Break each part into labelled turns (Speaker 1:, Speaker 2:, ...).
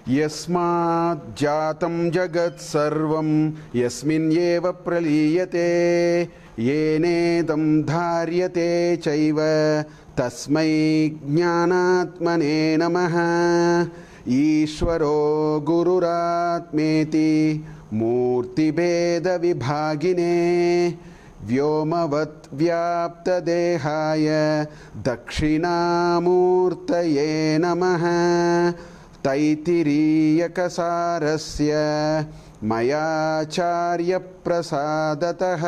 Speaker 1: यस्मात् जातं जगत् सर्वं यस्मिन्नेव प्रलीयते येनेदं धार्यते चैव तस्मै ज्ञानात्मने नमः। ईश्वरो गुरुरात्मेति मूर्तिभेदविभागिने व्योमवत् व्याप्तदेहाय दक्षिणामूर्तये नमः। तैत्तिरीयकसारस्य मयाचार्यप्रसादतः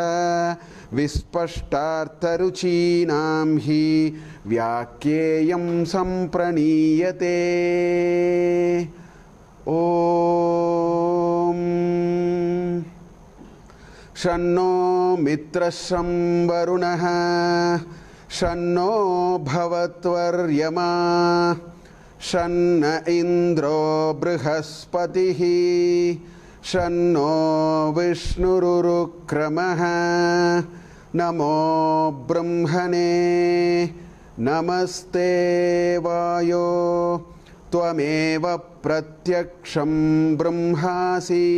Speaker 1: विस्पष्टार्थरुचीनां हि व्याख्येयं सम्प्रणीयते। ॐ शन्नो मित्रशं वरुणः शन्नो भवत्वर्यमा शन्न इन्द्रो बृहस्पतिः शन्नो विष्णुरुक्रमः। नमो ब्रह्मणे नमस्ते वायो त्वमेव प्रत्यक्षं ब्रह्मासि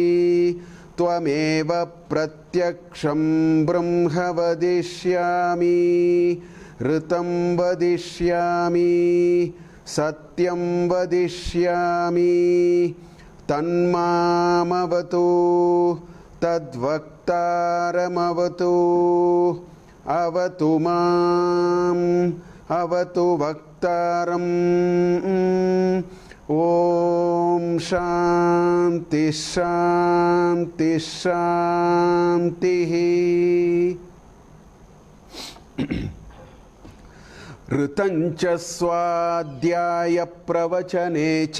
Speaker 1: त्वमेव प्रत्यक्षं ब्रह्म वदिष्यामि ऋतं वदिष्यामि सत्यं वदिष्यामि तन्मामवतु तद्वक्तारमवतु अवतु माम् अवतु वक्तारम्। ॐ शान्ति शान्ति शान्तिः। ऋतञ्च स्वाध्यायप्रवचने च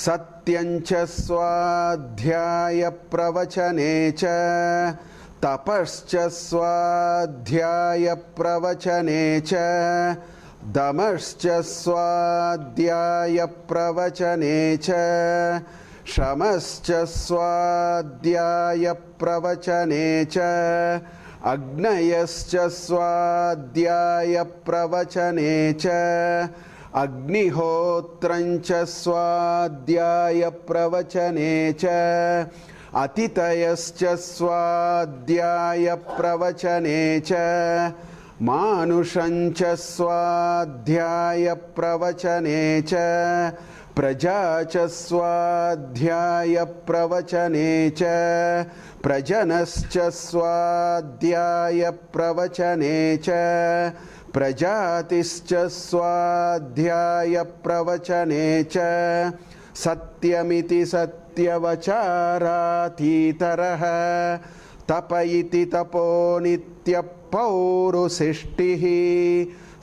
Speaker 1: सत्यञ्च स्वाध्यायप्रवचने च तपश्च स्वाध्यायप्रवचने च दमश्च स्वाध्यायप्रवचने च शमश्च स्वाध्यायप्रवचने च अग्नयश्च स्वाध्यायप्रवचने च अग्निहोत्रञ्च स्वाध्यायप्रवचने च अतिथयश्च स्वाध्यायप्रवचने च मानुषञ्च स्वाध्यायप्रवचने च प्रजा च स्वाध्यायप्रवचने च प्रजनश्च स्वाध्यायप्रवचने च प्रजातिश्च स्वाध्यायप्रवचने च सत्यमिति सत्यवचारातीतरः तप इति तपो नित्यपौरुषिष्टिः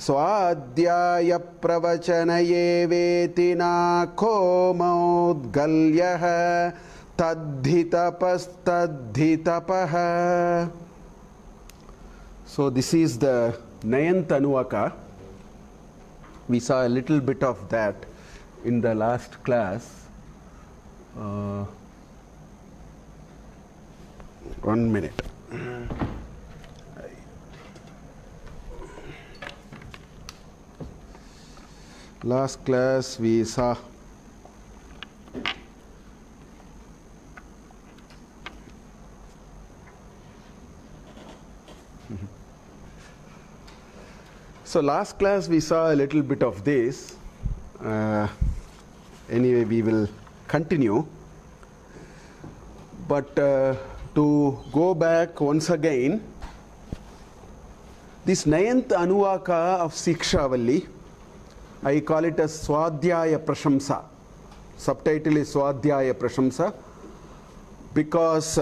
Speaker 1: स्वाध्यायप्रवचनये वेति नाको मौद्गल्यः तद्धि तपस्तद्धि तपः. So this is the 9th Anuvaka. We saw a little bit of that in the last class. 1 minute. Last class we saw so last class we saw a little bit of this. Anyway, we will continue, but to go back once again, this 9th Anuvaka of Sikshavalli, I call it as Swadhyaya Prashamsa. Subtitle is Swadhyaya Prashamsa because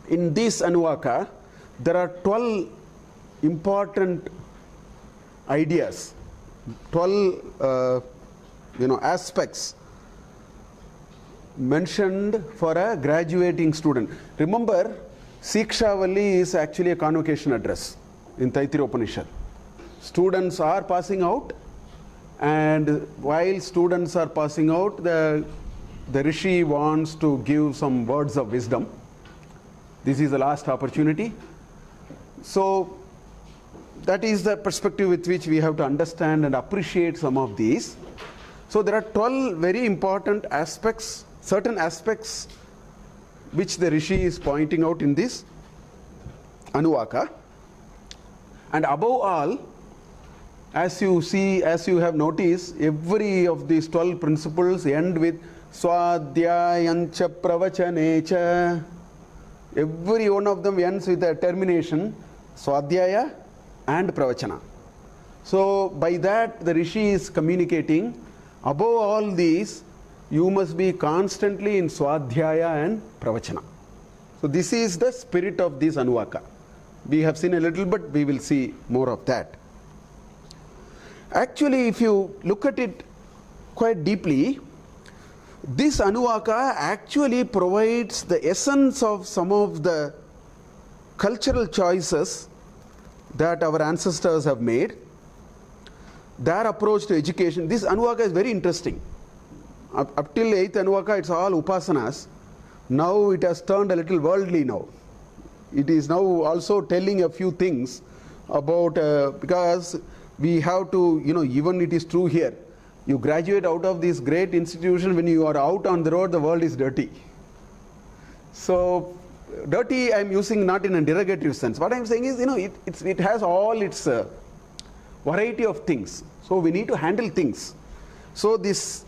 Speaker 1: in this Anuvaka there are 12 important ideas, 12 aspects mentioned for a graduating student. Remember, Sikshavalli is actually a convocation address in Taittiriya Upanishad. Students are passing out, and while students are passing out, the Rishi wants to give some words of wisdom. This is the last opportunity. So that is the perspective with which we have to understand and appreciate some of these. So there are 12 very important aspects, certain aspects which the Rishi is pointing out in this Anuvaka. And above all, as you see, as you have noticed, every of these 12 principles end with Swadhyayancha Pravachanacha. Every one of them ends with a termination, Swadhyaya and Pravachana. So by that the Rishi is communicating, above all these, you must be constantly in Swadhyaya and Pravachana. So this is the spirit of this Anuvaka. We have seen a little, but we will see more of that. Actually, if you look at it quite deeply, this Anuvaka actually provides the essence of some of the cultural choices that our ancestors have made, their approach to education. This Anuvaka is very interesting. Up till 8th Anuvaka, it's all Upasanas. Now it has turned a little worldly now. It is now also telling a few things about, because we have to, even it is true here. You graduate out of this great institution, when you are out on the road, the world is dirty. So, dirty I am using not in a derogative sense. What I am saying is, it has all its variety of things. So, we need to handle things. So, this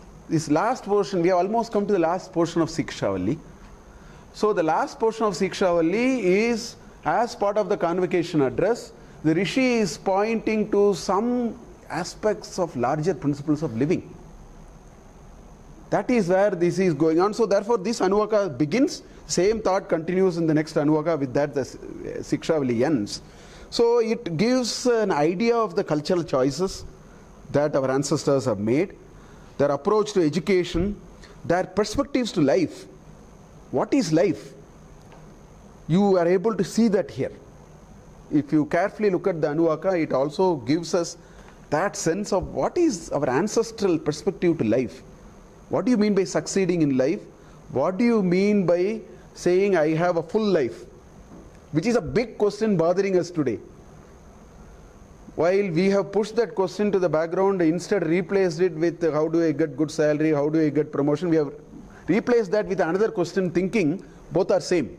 Speaker 1: last portion, we have almost come to the last portion of Sikshavalli. So, the last portion of Sikshavalli is, as part of the convocation address, the Rishi is pointing to some aspects of larger principles of living. That is where this is going on. So therefore this Anuvaka begins, same thought continues in the next Anuvaka, with that the Sikshavalli ends. So it gives an idea of the cultural choices that our ancestors have made, their approach to education, their perspectives to life. What is life? You are able to see that here. If you carefully look at the Anuvaka, it also gives us that sense of what is our ancestral perspective to life. What do you mean by succeeding in life? What do you mean by saying I have a full life? Which is a big question bothering us today. While we have pushed that question to the background, instead replaced it with how do I get good salary, how do I get promotion, we have replaced that with another question, thinking both are same.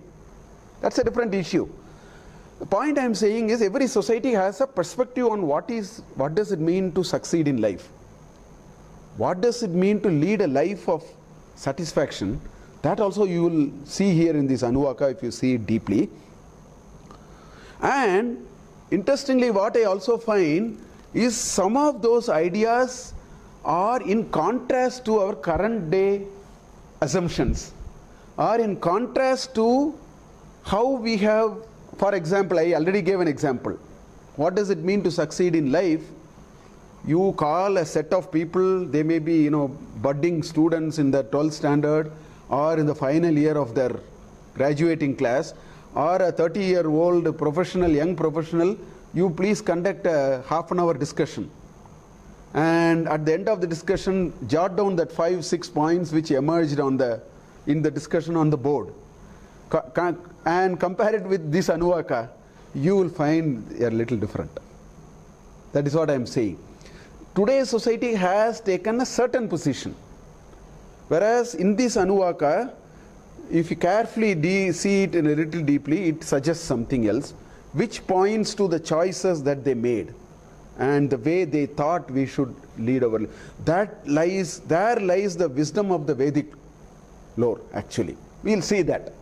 Speaker 1: That's a different issue. The point I am saying is every society has a perspective on what does it mean to succeed in life. What does it mean to lead a life of satisfaction? That also you will see here in this Anuvaka if you see it deeply. And interestingly, what I also find is some of those ideas are in contrast to our current day assumptions, are in contrast to how we have. For example, I already gave an example. What does it mean to succeed in life? You call a set of people, they may be, budding students in the 12th standard or in the final year of their graduating class, or a 30-year-old young professional, you please conduct a half-an-hour discussion. And at the end of the discussion, jot down that 5-6 points which emerged in the discussion on the board. And compare it with this Anuvaka, you will find a little different. That is what I am saying. Today's society has taken a certain position. Whereas in this Anuvaka, if you carefully see it in a little deeply, it suggests something else, which points to the choices that they made and the way they thought we should lead our life. There lies the wisdom of the Vedic lore, actually. We will see that.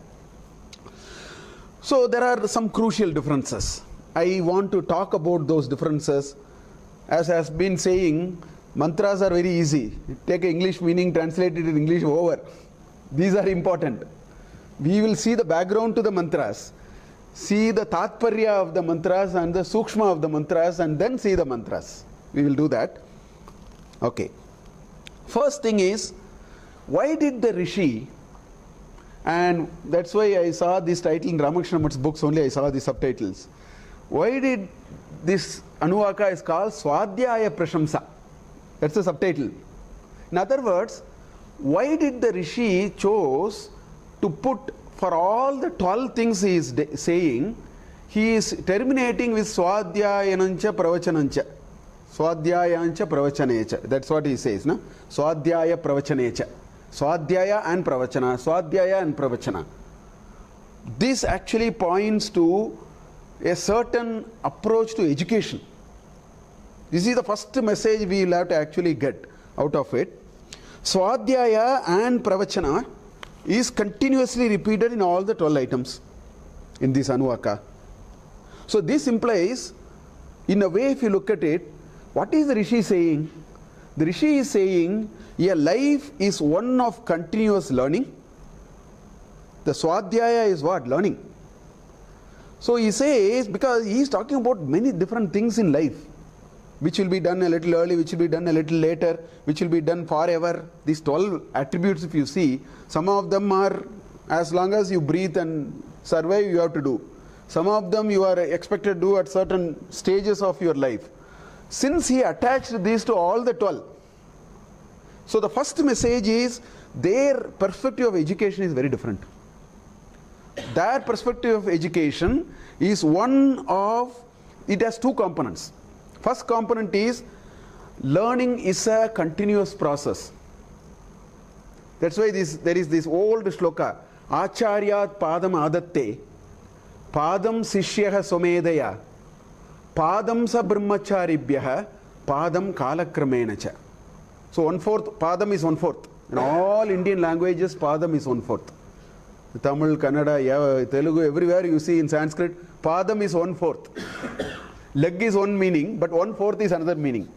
Speaker 1: So there are some crucial differences. I want to talk about those differences. As I have been saying, mantras are very easy. Take English meaning, translate it in English, over. These are important. We will see the background to the mantras, see the tatparya of the mantras and the sukshma of the mantras, and then see the mantras. We will do that. Okay. First thing is, why did the Rishi, and that's why I saw this title in Ramakrishna Math's books only, I saw the subtitles. Why did this Anuvaka is called Swadhyaya Prashamsa? That's the subtitle. In other words, why did the Rishi chose to put, for all the 12 things he is saying, he is terminating with Swadhyayanancha Pravachanancha. Swadhyayancha pravachanacha. That's what he says, no? Swadhyaya pravachanacha. Swadhyaya and pravachana. Swadhyaya and pravachana. This actually points to a certain approach to education. This is the first message we will have to actually get out of it. Swadhyaya and pravachana is continuously repeated in all the 12 items in this Anuvaka. So this implies, in a way, if you look at it, what is the Rishi saying? The Rishi is saying a life is one of continuous learning. The Swadhyaya is what? Learning. So he says, because he is talking about many different things in life, which will be done a little early, which will be done a little later, which will be done forever. These 12 attributes, if you see, some of them are as long as you breathe and survive, you have to do. Some of them you are expected to do at certain stages of your life. Since he attached these to all the 12, so the first message is their perspective of education is very different. Their perspective of education is one of, it has two components. First component is learning is a continuous process. That's why there is this old shloka, Acharyat padam adatte, padam sishyaha somedaya, padam sa brahmacharibhyaha, padam kalakramenacha. So 1/4, padam is 1/4. In all Indian languages, padam is 1/4. Tamil, Kannada, Telugu, everywhere you see in Sanskrit, padam is 1/4. Leg is one meaning, but 1/4 is another meaning.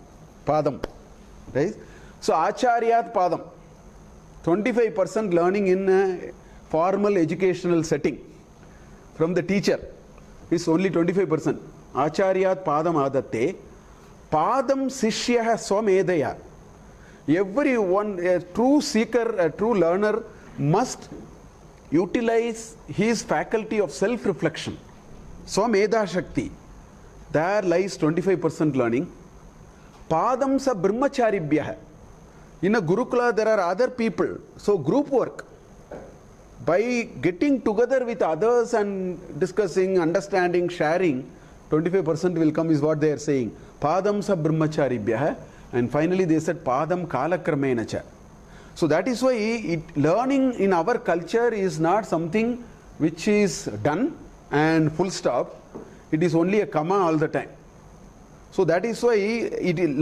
Speaker 1: Padam. Right? So Acharyat padam. 25% learning in a formal educational setting from the teacher is only 25%. Acharyat padam adatte. Padam sishyaha swamedaya. Everyone, a true seeker, a true learner must utilize his faculty of self-reflection. Swamedha Shakti. There lies 25% learning. Padam sa brahmacharibhyaha. In a Gurukula there are other people. So group work. By getting together with others and discussing, understanding, sharing, 25% will come is what they are saying. Padam sa brahmacharibhyaha. And finally they said Padam kalakramenacha. So that is why learning in our culture is not something which is done and full stop. It is only a comma all the time. So that is why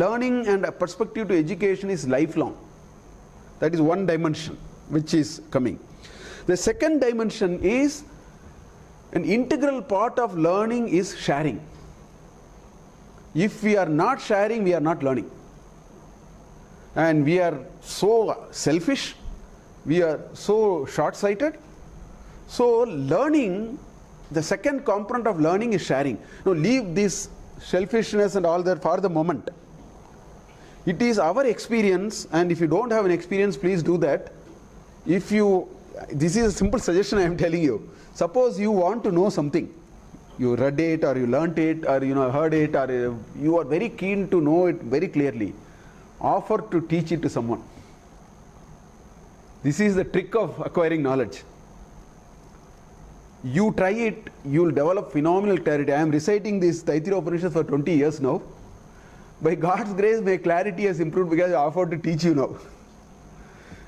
Speaker 1: learning and a perspective to education is lifelong. That is one dimension which is coming. The second dimension is an integral part of learning is sharing. If we are not sharing, we are not learning. And we are so selfish, we are so short-sighted. So learning, the second component of learning is sharing. Now leave this selfishness and all that for the moment. It is our experience, and if you don't have an experience, please do that. This is a simple suggestion I am telling you. Suppose you want to know something. You read it or you learnt it or heard it, or you are very keen to know it very clearly. Offer to teach it to someone. This is the trick of acquiring knowledge. You try it, you will develop phenomenal clarity. I am reciting this Taittiriya Upanishad for 20 years now. By God's grace, my clarity has improved because I offered to teach you now.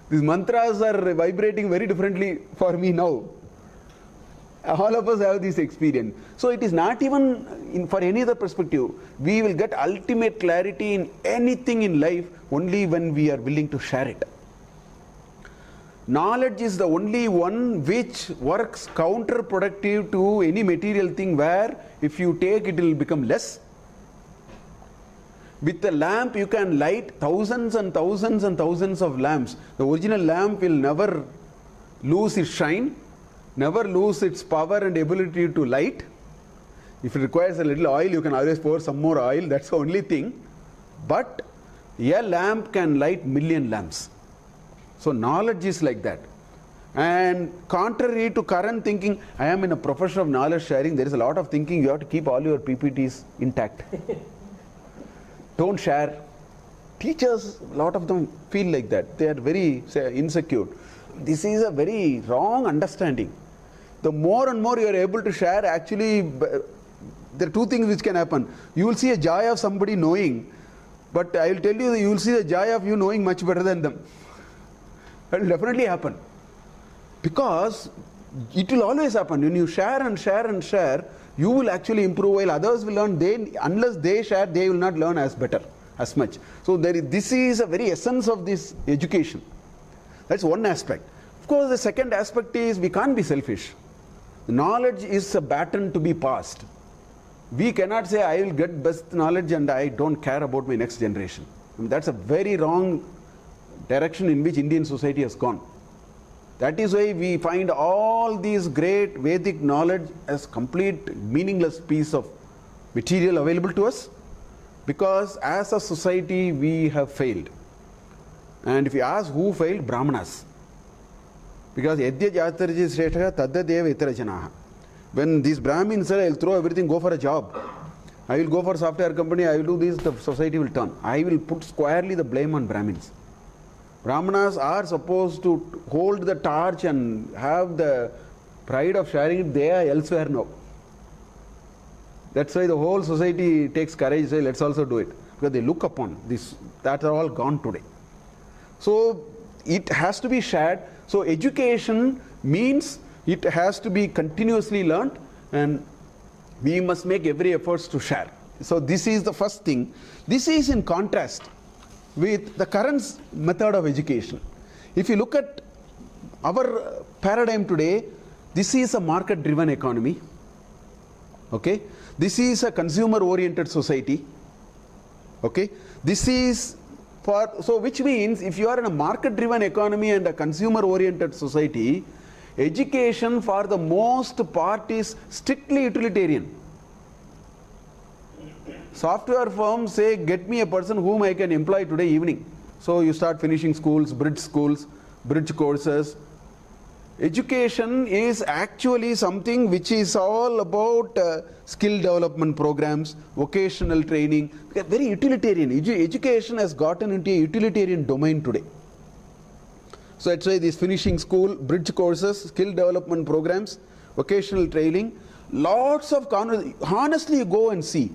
Speaker 1: These mantras are vibrating very differently for me now. All of us have this experience. So it is not even for any other perspective. We will get ultimate clarity in anything in life only when we are willing to share it. Knowledge is the only one which works counterproductive to any material thing, where if you take it will become less. With a lamp you can light thousands and thousands and thousands of lamps. The original lamp will never lose its shine, never lose its power and ability to light. If it requires a little oil, you can always pour some more oil, that's the only thing. But a lamp can light million lamps. So knowledge is like that. And contrary to current thinking, I am in a profession of knowledge sharing, there is a lot of thinking, you have to keep all your PPTs intact. Don't share. Teachers, a lot of them feel like that. They are very insecure. This is a very wrong understanding. The more and more you are able to share, actually, there are two things which can happen. You will see a joy of somebody knowing But I will tell you, you will see the joy of you knowing much better than them. That will definitely happen. Because it will always happen. When you share and share and share, you will actually improve, while others will learn. Unless they share, they will not learn as much. So this is a very essence of this education. That's one aspect. Of course, the second aspect is we can't be selfish. Knowledge is a baton to be passed. We cannot say I will get best knowledge and I don't care about my next generation. I mean, that's a very wrong direction in which Indian society has gone. That is why we find all these great Vedic knowledge as complete meaningless piece of material available to us, because as a society we have failed. And if you ask who failed, Brahmanas. Because Yadya Jatarji Shrestha Tadadeva Itarajanaha. When these Brahmins say, I will throw everything, go for a job. I will go for a software company, I will do this, the society will turn. I will put squarely the blame on Brahmins. Brahmanas are supposed to hold the torch and have the pride of sharing it. They are elsewhere now. That's why the whole society takes courage, say, let's also do it. Because they look upon this, that are all gone today. So it has to be shared. So education means it has to be continuously learned, and we must make every effort to share. So this is the first thing. This is in contrast with the current method of education. If you look at our paradigm today, this is a market-driven economy. Okay, this is a consumer-oriented society. Okay, this is so which means if you are in a market-driven economy and a consumer-oriented society, education for the most part is strictly utilitarian. Software firms say, get me a person whom I can employ today evening. So you start finishing schools, bridge courses. Education is actually something which is all about skill development programs, vocational training, very utilitarian. Education has gotten into a utilitarian domain today. So that's why these finishing school, bridge courses, skill development programs, vocational training, lots of honestly you go and see.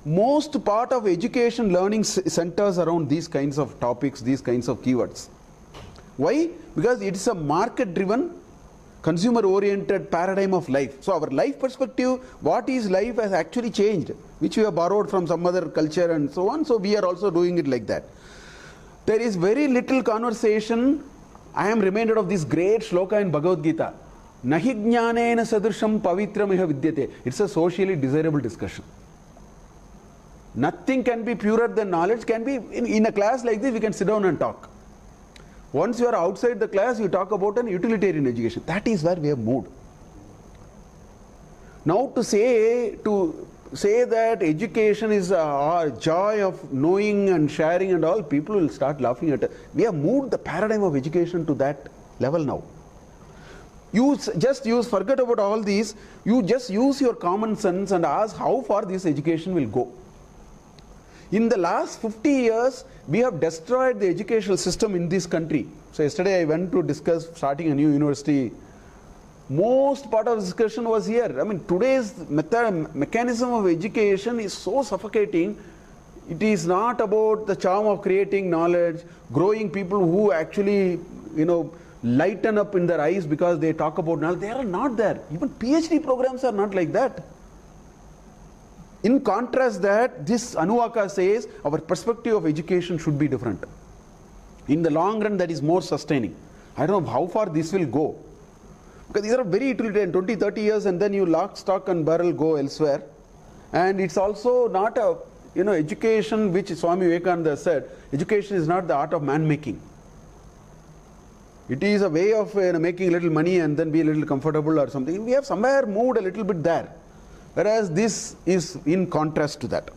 Speaker 1: Most part of education learning centers around these kinds of topics, these kinds of keywords. Why? Because it is a market-driven, consumer-oriented paradigm of life. So our life perspective, what is life, has actually changed, which we have borrowed from some other culture and so on. So we are also doing it like that. There is very little conversation. I am reminded of this great shloka in Bhagavad Gita. Nahi jnanena sadrisham pavitramiha vidyate. It's a socially desirable discussion. Nothing can be purer than knowledge. Can be in a class like this, we can sit down and talk. Once you are outside the class, you talk about an utilitarian education. That is where we have moved. Now to say that education is a joy of knowing and sharing and all, people will start laughing at it. We have moved the paradigm of education to that level now. Forget about all these. You just use your common sense and ask how far this education will go. In the last 50 years, we have destroyed the educational system in this country. So yesterday I went to discuss starting a new university. Most part of the discussion was here. I mean, today's mechanism of education is so suffocating. It is not about the charm of creating knowledge, growing people who actually, lighten up in their eyes because they talk about knowledge. They are not there. Even PhD programs are not like that. In contrast that, this Anuvaka says our perspective of education should be different. In the long run, that is more sustaining. I don't know how far this will go. Because these are very utilitarian, 20, 30 years, and then you lock, stock and barrel go elsewhere. And it's also not a, education which Swami Vivekananda said, education is not the art of man-making. It is a way of making a little money and then be a little comfortable or something. We have somewhere moved a little bit there. Whereas this is in contrast to that.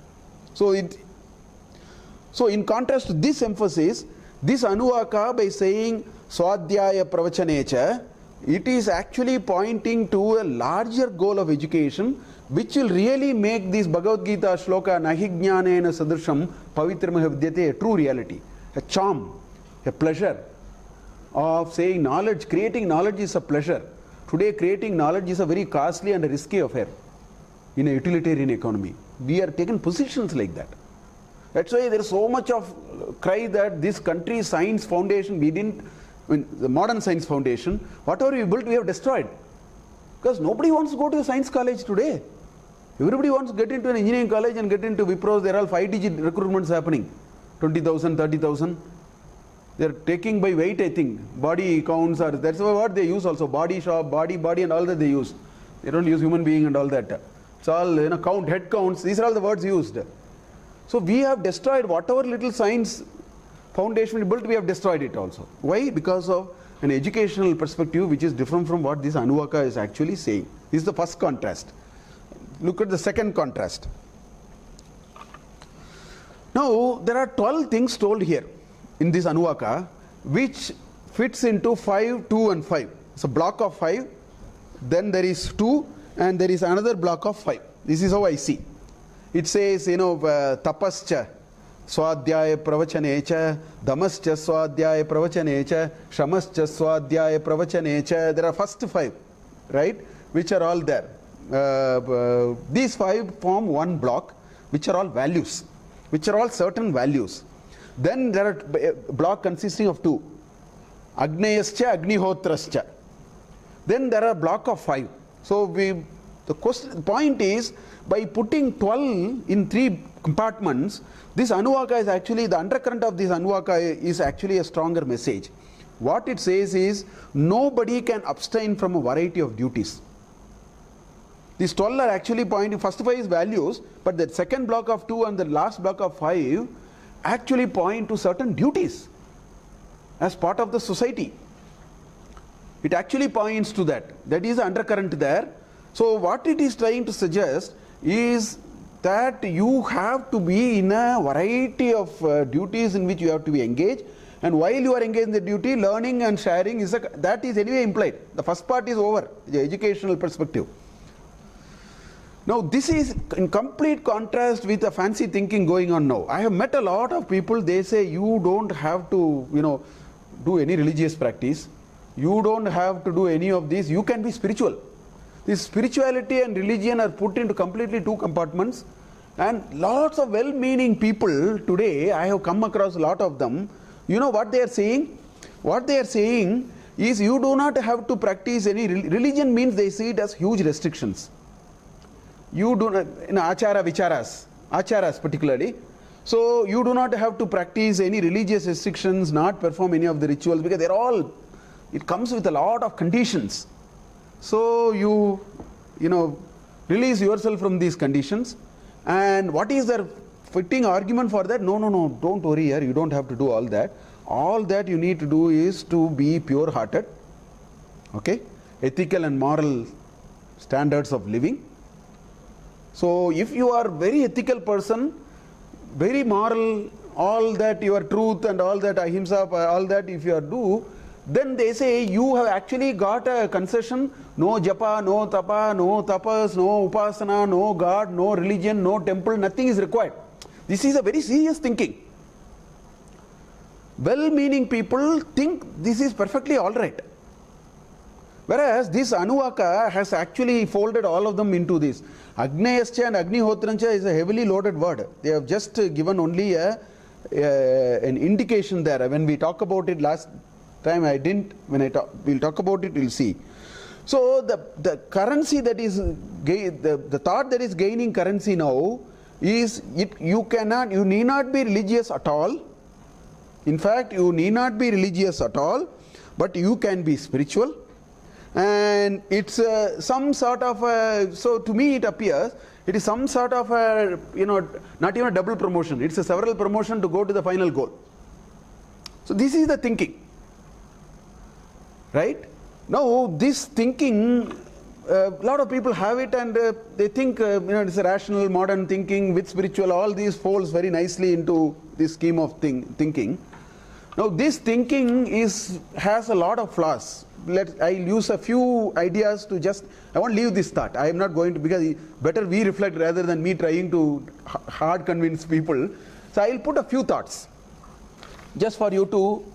Speaker 1: So in contrast to this emphasis, this Anuvaka, by saying Swadhyaya Pravachanacha, it is actually pointing to a larger goal of education, which will really make this Bhagavad Gita shloka Nahi jnanena sadrisham pavitramah vidyate a true reality, a charm, a pleasure of saying knowledge. Creating knowledge is a pleasure. Today creating knowledge is a very costly and a risky affair. In a utilitarian economy, we are taking positions like that. That's why there is so much of cry that this country's science foundation, we didn't, I mean, the modern science foundation, whatever we built, we have destroyed. Because nobody wants to go to a science college today. Everybody wants to get into an engineering college and get into Wipros. There are all 5-digit recruitments happening. 20,000, 30,000. They are taking by weight, I think. Body counts, or that's what they use also. Body shop, body, and all that they use. They don't use human being and all that. It's all, count, head counts. These are all the words used. So we have destroyed whatever little science foundation we built, we have destroyed it also. Why? Because of an educational perspective which is different from what this Anuvaka is actually saying. This is the first contrast. Look at the second contrast. Now, there are 12 things told here in this Anuvaka which fits into 5, 2 and 5. It's a block of 5, then there is 2 and there is another block of 5. This is how I see. It says, tapascha, swadhyaya pravachane, damascha swadhyaya pravachane, shamascha swadhyaya pravachane. There are first 5, right, which are all there. These 5 form one block, which are all values, which are all certain values. Then there are a block consisting of 2, Agneyascha, Agnihotrascha. Then there are a block of 5. So the point is, by putting 12 in 3 compartments, this Anuvaka is actually, the undercurrent of this Anuvaka is actually a stronger message. What it says is, nobody can abstain from a variety of duties. These 12 are actually pointing, first 5 is values, but the second block of 2 and the last block of 5 actually point to certain duties as part of the society. It actually points to that. That is the undercurrent there. So what it is trying to suggest is that you have to be in a variety of duties in which you have to be engaged, and while you are engaged in the duty, learning and sharing is that is anyway implied. The first part is over, the educational perspective. Now this is in complete contrast with the fancy thinking going on now. I have met a lot of people, they say you don't have to do any religious practice, you don't have to do any of this, you can be spiritual. This spirituality and religion are put into completely 2 compartments, and lots of well-meaning people today, I have come across a lot of them, you know what they are saying? What they are saying is you do not have to practice any religion, means they see it as huge restrictions. You do not, in achara vicharas, acharas particularly, so you do not have to practice any religious restrictions, not perform any of the rituals, because they're all, it comes with a lot of conditions. So you release yourself from these conditions, and what is their fitting argument for that? No, don't worry here, you don't have to do all that. All that you need to do is to be pure hearted, okay, ethical and moral standards of living. So if you are very ethical person, very moral, all that your truth and all that ahimsa, all that if you do, then they say you have actually got a concession, no japa, no tapa, no tapas, no upasana, no God, no religion, no temple, nothing is required. This is a very serious thinking. Well-meaning people think this is perfectly alright. Whereas this Anuvaka has actually folded all of them into this. Agneyascha and Agnihotrancha is a heavily loaded word. They have just given only an indication there. When we talk about it last time, I didn't. We'll talk about it, we'll see. So the currency that is, the thought that is gaining currency now is you need not be religious at all. In fact, you need not be religious at all, but you can be spiritual. And it's some sort of so to me it appears it is some sort of not even a double promotion, it's a several promotion to go to the final goal. So this is the thinking, right? Now this thinking, a lot of people have it, and they think it's a rational modern thinking with spiritual, all these folds very nicely into this scheme of thinking. Now this thinking has a lot of flaws. I'll use a few ideas to I won't leave this thought. I am not going to, because better we reflect rather than me trying to hard convince people. So I'll put a few thoughts just for you to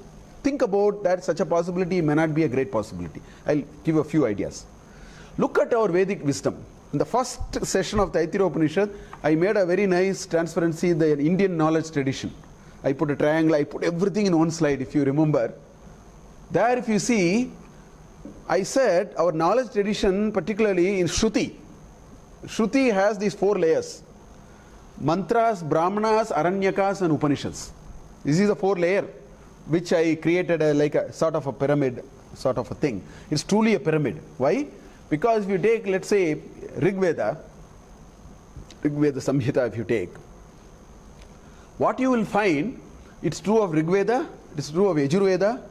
Speaker 1: think about that such a possibility may not be a great possibility. I'll give a few ideas. Look at our Vedic wisdom. In the first session of Taittiriya Upanishad, I made a very nice transparency, the Indian knowledge tradition. I put a triangle, I put everything in one slide, if you remember. There, if you see, I said our knowledge tradition, particularly in Shruti. Shruti has these 4 layers. Mantras, Brahmanas, Aranyakas and Upanishads. This is a 4 layer which I created like a sort of a pyramid sort of a thing. It's truly a pyramid. Why? Because if you take, let's say, Rig Veda Samhita, if you take, what you will find, it's true of Rig Veda, it's true of Yajurveda,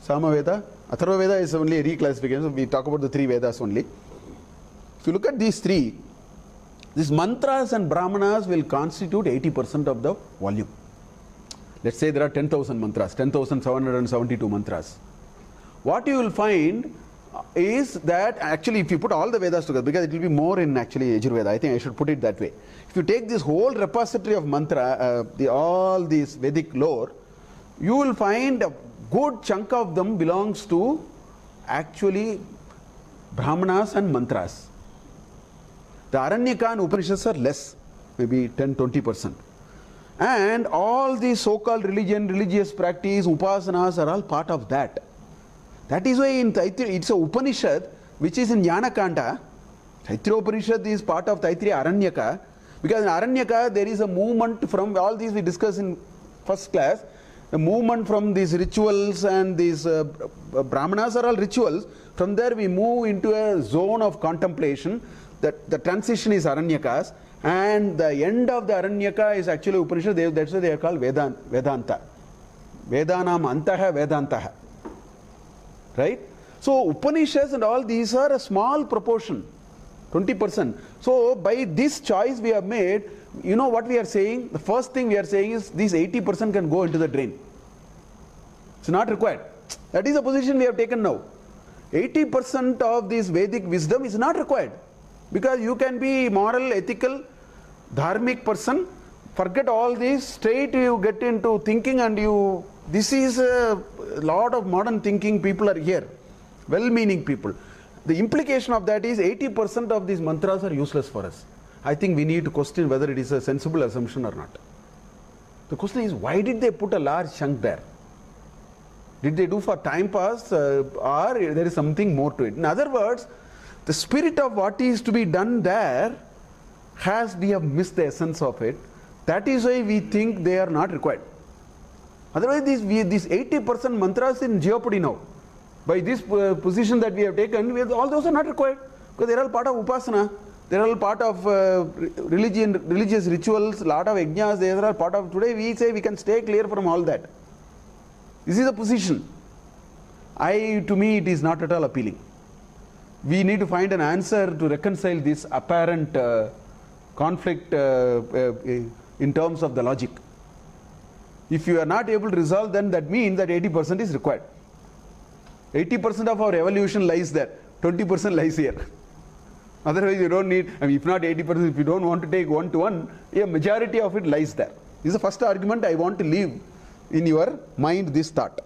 Speaker 1: Samaveda. Atharva Veda is only a reclassification, so we talk about the 3 Vedas only. If you look at these 3, these mantras and brahmanas will constitute 80% of the volume. Let's say there are 10,000 mantras, 10,772 mantras. What you will find is that actually if you put all the Vedas together, because it will be more in actually Yajurveda, I think I should put it that way. If you take this whole repository of mantra, all these Vedic lore, you will find a good chunk of them belongs to actually brahmanas and mantras. The Aranyaka and Upanishads are less, maybe 10-20%. And all the so-called religion, religious practice, upasanas are all part of that. That is why in Taittiriya, it's a Upanishad which is in Jnana Kanda. Taittiriya Upanishad is part of Taittiriya Aranyaka, because in Aranyaka there is a movement from all these we discussed in first class, the movement from these rituals and these brahmanas are all rituals. From there we move into a zone of contemplation. That the transition is Aranyakas, and the end of the Aranyaka is actually Upanishad. That's why they are called Vedanta. Vedanam Antaha Vedantaha. Right? So Upanishads and all these are a small proportion, 20%. So by this choice we have made, you know what we are saying? The first thing we are saying is these 80% can go into the drain. It's not required. That is the position we have taken now. 80% of this Vedic wisdom is not required. Because you can be moral, ethical, dharmic person, forget all this, straight you get into thinking and you, this is a lot of modern thinking people are here, well-meaning people. The implication of that is 80% of these mantras are useless for us. I think we need to question whether it is a sensible assumption or not. The question is, why did they put a large chunk there? Did they do for time pass or there is something more to it? In other words, the spirit of what is to be done there we have missed the essence of it. That is why we think they are not required. Otherwise, these 80% mantras in jeopardy now. By this position that we have taken, all those are not required. Because they are all part of upasana. They are all part of religious rituals, a lot of yajnas, they are all part of. Today we say we can stay clear from all that. This is the position. To me, it is not at all appealing. We need to find an answer to reconcile this apparent conflict in terms of the logic. If you are not able to resolve, then that means that 80% is required. 80% of our evolution lies there, 20% lies here. Otherwise you don't need, if not 80%, if you don't want to take 1-to-1, a majority of it lies there. This is the first argument I want to leave in your mind, this thought.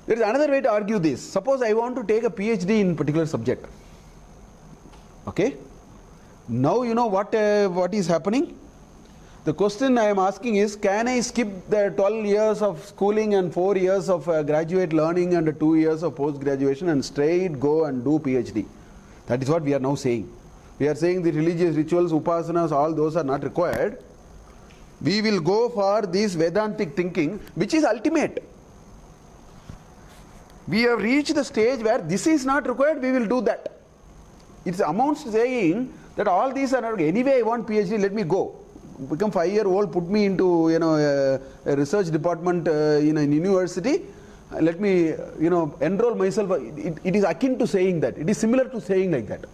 Speaker 1: There is another way to argue this. Suppose I want to take a PhD in particular subject. Okay? Now you know what is happening? The question I am asking is, can I skip the 12 years of schooling and 4 years of graduate learning and 2 years of post-graduation and straight go and do PhD? That is what we are now saying. We are saying the religious rituals, upasanas, all those are not required. We will go for this Vedantic thinking, which is ultimate. We have reached the stage where this is not required, we will do that. It amounts to saying that all these are not, anyway I want PhD, let me go. Become 5-year-old, put me into a research department in a university, let me enroll myself. It is akin to saying that. It is similar to saying like that.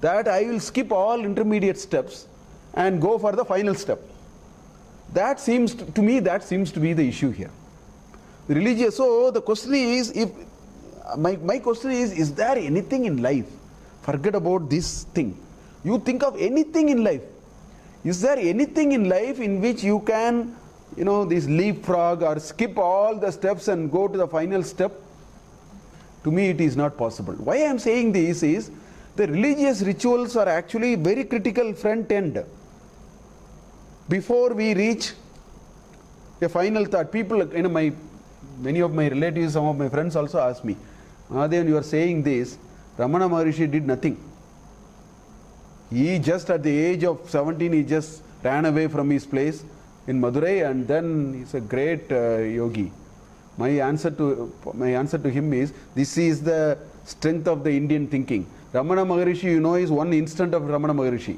Speaker 1: That I will skip all intermediate steps and go for the final step. That seems to me, that seems to be the issue here. Religious. So the question is, my question is there anything in life? Forget about this thing. You think of anything in life. Is there anything in life in which you can, this leapfrog or skip all the steps and go to the final step? To me, it is not possible. Why I am saying this is, The religious rituals are actually very critical front end. Before we reach a final thought, people, many of my relatives, some of my friends also ask me, Mahadevan, you are saying this, Ramana Maharishi did nothing. He just at the age of 17, he just ran away from his place in Madurai, and then he's a great yogi. My answer to him is, this is the strength of the Indian thinking. Ramana Maharishi, is one instant of Ramana Maharishi.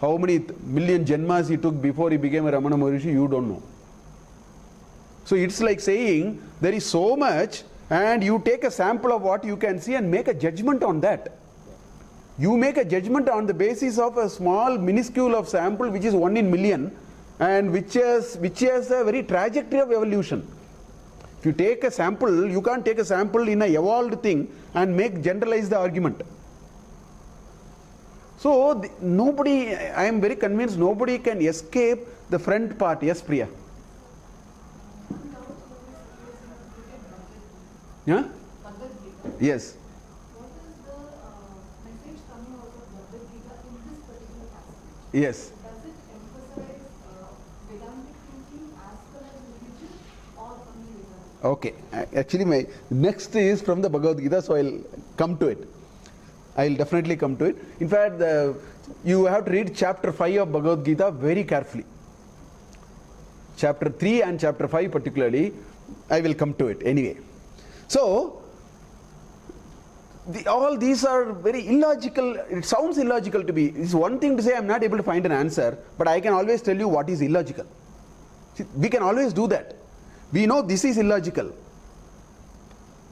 Speaker 1: How many million janmas he took before he became a Ramana Maharishi, you don't know. So it's like saying, there is so much, and you take a sample of what you can see and make a judgment on that. You make a judgment on the basis of a small minuscule of sample which is 1 in million, and which has a very trajectory of evolution. If you take a sample, you can't take a sample in an evolved thing and generalize the argument. So nobody, I am very convinced, nobody can escape the front part. Yes, Priya? Yeah? Yes.
Speaker 2: What is the message coming out of Bhagavad Gita in this particular passage?
Speaker 1: Yes.
Speaker 2: Does it emphasize Vedantic thinking as well as religion, or only Vedantic?
Speaker 1: Okay. Actually, my next is from the Bhagavad Gita, so I'll come to it. I'll definitely come to it. In fact, you have to read chapter 5 of Bhagavad Gita very carefully. Chapter 3 and chapter 5 particularly, I will come to it anyway. So, all these are very illogical. It sounds illogical to me. It's one thing to say I'm not able to find an answer, but I can always tell you what is illogical. See, we can always do that. We know this is illogical.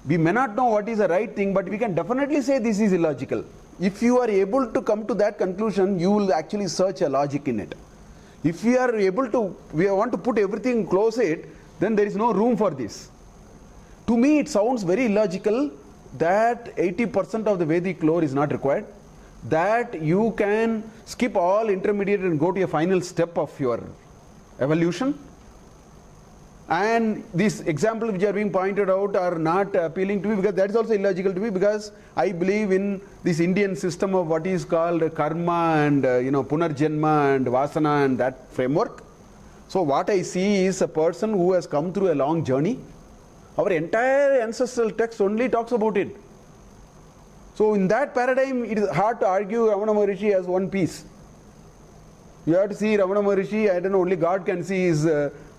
Speaker 1: We may not know what is the right thing, but we can definitely say this is illogical. If you are able to come to that conclusion, you will actually search a logic in it. If we are able to, we want to put everything close it, then there is no room for this. To me, it sounds very illogical that 80% of the Vedic lore is not required, that you can skip all intermediate and go to a final step of your evolution. And these examples which are being pointed out are not appealing to me, because that is also illogical to me, because I believe in this Indian system of what is called karma and punarjanma and vasana and that framework. So what I see is a person who has come through a long journey. Our entire ancestral text only talks about it. So in that paradigm, it is hard to argue Ramana Maharishi as one piece. You have to see Ramana Maharishi, I don't know, only God can see his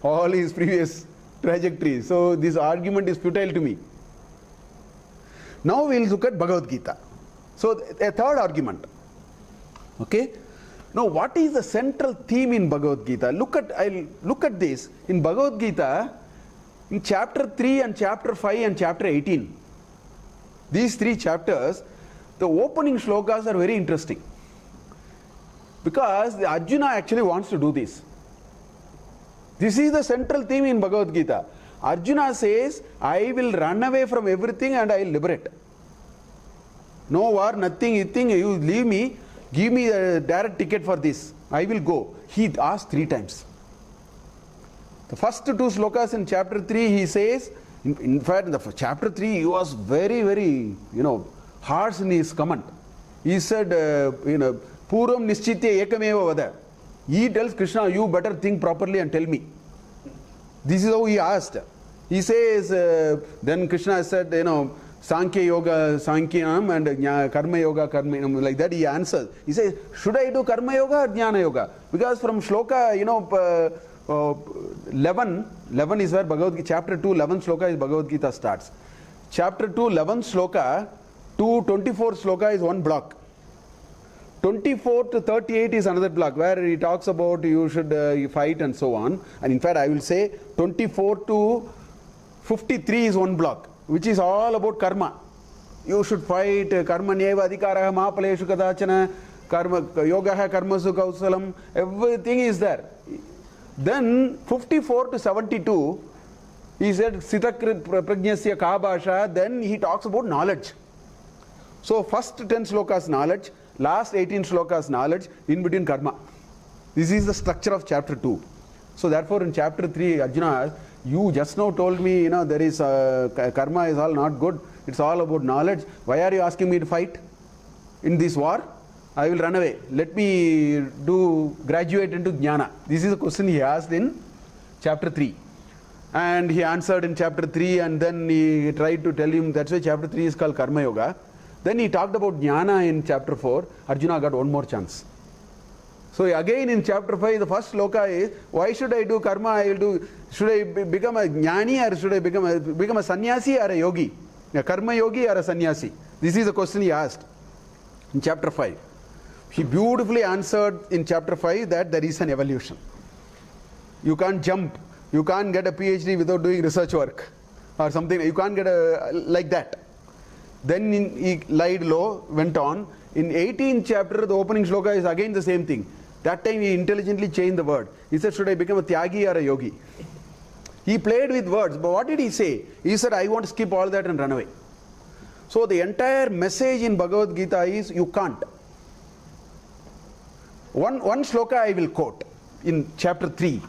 Speaker 1: all his previous trajectories. So this argument is futile to me. Now we will look at Bhagavad Gita. So a third argument. Okay. Now what is the central theme in Bhagavad Gita? I'll look at this. In Bhagavad Gita, in chapter 3 and chapter 5 and chapter 18, these 3 chapters, the opening shlokas are very interesting. Because the Arjuna actually wants to do this. This is the central theme in Bhagavad Gita. Arjuna says, I will run away from everything and I will liberate. No war, nothing, you leave me, give me a direct ticket for this. I will go. He asked 3 times. The first 2 slokas in chapter 3, he says, in fact, in the chapter 3, he was very, very, harsh in his comment. He said, Puram Nischitya Ekameva Vada. He tells Krishna, you better think properly and tell me. This is how he asked. He says, then Krishna said, Sankhya Yoga, Sankhyam, and Karma Yoga, Karma, like that he answers. He says, should I do Karma Yoga or Jnana Yoga? Because from Shloka, 11 is where Bhagavad Gita, chapter 2, 11 Shloka is Bhagavad Gita starts. Chapter 2, 11 Shloka, to 24 Shloka is one block. 24 to 38 is another block where he talks about you should fight and so on. And in fact, I will say 24 to 53 is one block, which is all about karma. You should fight, karma nyeva adhikaraha mahapaleshu kadachana, karma yogaha karmasu kausalam, everything is there. Then 54 to 72, he said sitakrit prajnasya kabhasha, then he talks about knowledge. So first 10 slokas knowledge, last 18 slokas knowledge, in between karma. This is the structure of chapter 2. So therefore in chapter 3, Arjuna asked, you just now told me, there is karma is all not good. It's all about knowledge. Why are you asking me to fight? in this war, I will run away. Let me graduate into Jnana. This is a question he asked in chapter 3. And he answered in chapter 3, and then he tried to tell him, that's why chapter 3 is called Karma Yoga. Then he talked about Jnana in chapter 4. Arjuna got one more chance. So again in chapter 5, the first sloka is, why should I do karma? Should I become a jnani, or should I become a sannyasi or a yogi? A karma yogi or a sannyasi? This is the question he asked in chapter 5. He beautifully answered in chapter 5 that there is an evolution. You can't jump. You can't get a PhD without doing research work or something. You can't get like that. Then he lied low, went on. In 18th chapter, the opening shloka is again the same thing. That time he intelligently changed the word. He said, should I become a tyagi or a yogi? He played with words, but what did he say? He said, I want to skip all that and run away. So the entire message in Bhagavad Gita is, you can't. One shloka I will quote in chapter 3.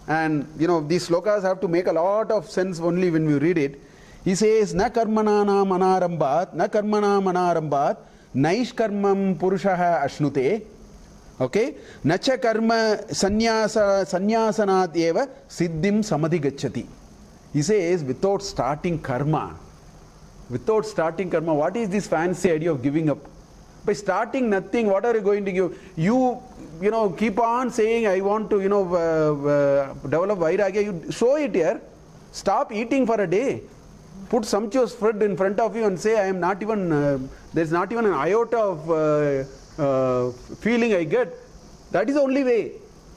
Speaker 1: And these slokas have to make a lot of sense only when we read it. He says, Na karmanana manarambat, na karmana manarambat, naish karmam purushaha ashnute. Okay? Nacha karma sanyasanat eva siddhim samadhi gacchati. He says, without starting karma, what is this fancy idea of giving up? By starting nothing, what are you going to give? You keep on saying, I want to, develop vairagya. You show it here. Stop eating for a day. Put sumptuous food in front of you and say, I am not even, there's not even an iota of feeling I get. That is the only way.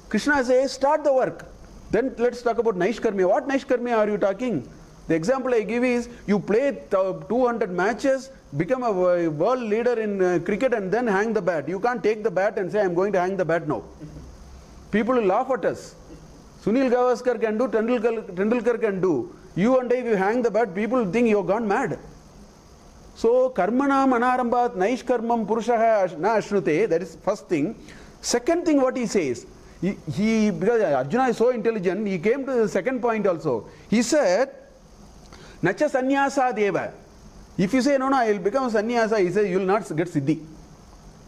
Speaker 1: Krishna says, start the work. Then let's talk about Naishkarmya. What Naishkarmya are you talking? The example I give is, you play 200 matches, become a world leader in cricket, and then hang the bat. You can't take the bat and say, I'm going to hang the bat now. People will laugh at us. Sunil Gavaskar can do, Tendulkar can do. You and I, if you hang the bat, people will think you've gone mad. So, karmana manarambat naish karmam purushaha na ashnute, that is first thing. Second thing what he says, because Arjuna is so intelligent, he came to the second point also. He said, nacha sannyasa deva. If you say, no, I will become a sannyasa, he says, you will not get siddhi.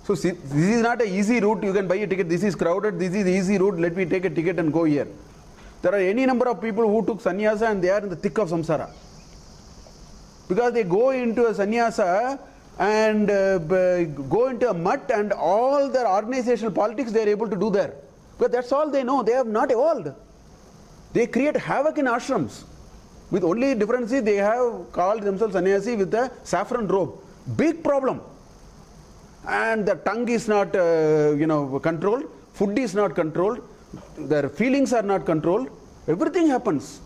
Speaker 1: So, this is not an easy route, you can buy a ticket, this is crowded, this is the easy route, let me take a ticket and go here. There are any number of people who took sannyasa and they are in the thick of samsara. Because they go into a sannyasa and go into a mutt, and all their organizational politics they are able to do there. Because that's all they know, they have not evolved. They create havoc in ashrams. With only difference is they have called themselves sannyasi with a saffron robe. Big problem. And the tongue is not controlled, food is not controlled, their feelings are not controlled, everything happens.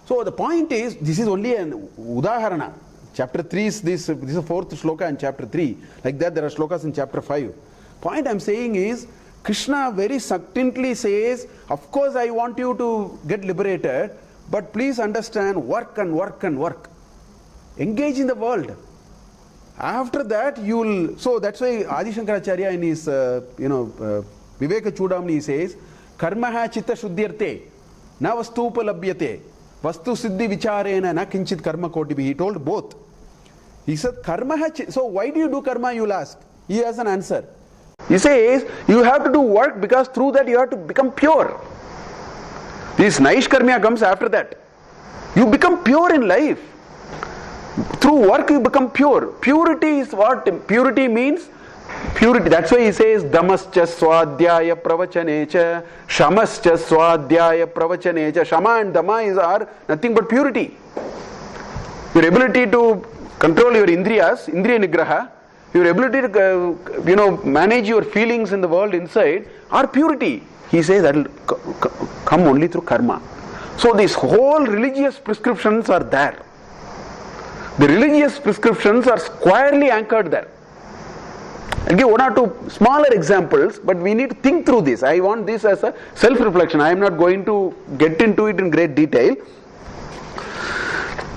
Speaker 1: So the point is, this is only an udaharana. Chapter 3 is this is the fourth shloka in chapter 3. Like that there are shlokas in chapter 5. Point I am saying is, Krishna very succinctly says, of course I want you to get liberated, but please understand, work and work and work. Engage in the world. After that you will, so that's why Adi Shankaracharya in his Viveka Chudamani says, karmaha chitta shuddhyarte na vastu upalabhyate vastu siddhi vicharena na kinchit karma kotibi. He told both. He said, karmaha, so why do you do karma, you will ask. He has an answer. He says, you have to do work because through that you have to become pure. This Naishkarmya comes after that. You become pure in life. Through work you become pure. Purity is what? Purity means purity. That's why he says, Damascha swadhyaya pravachanecha, Shamascha swadhyaya pravachanecha. Shama and Dama are nothing but purity. Your ability to control your indriyas, indriya nigraha, your ability to manage your feelings in the world inside are purity. He says that will come only through karma. So these whole religious prescriptions are there. The religious prescriptions are squarely anchored there. I'll give one or two smaller examples, but we need to think through this. I want this as a self-reflection. I am not going to get into it in great detail.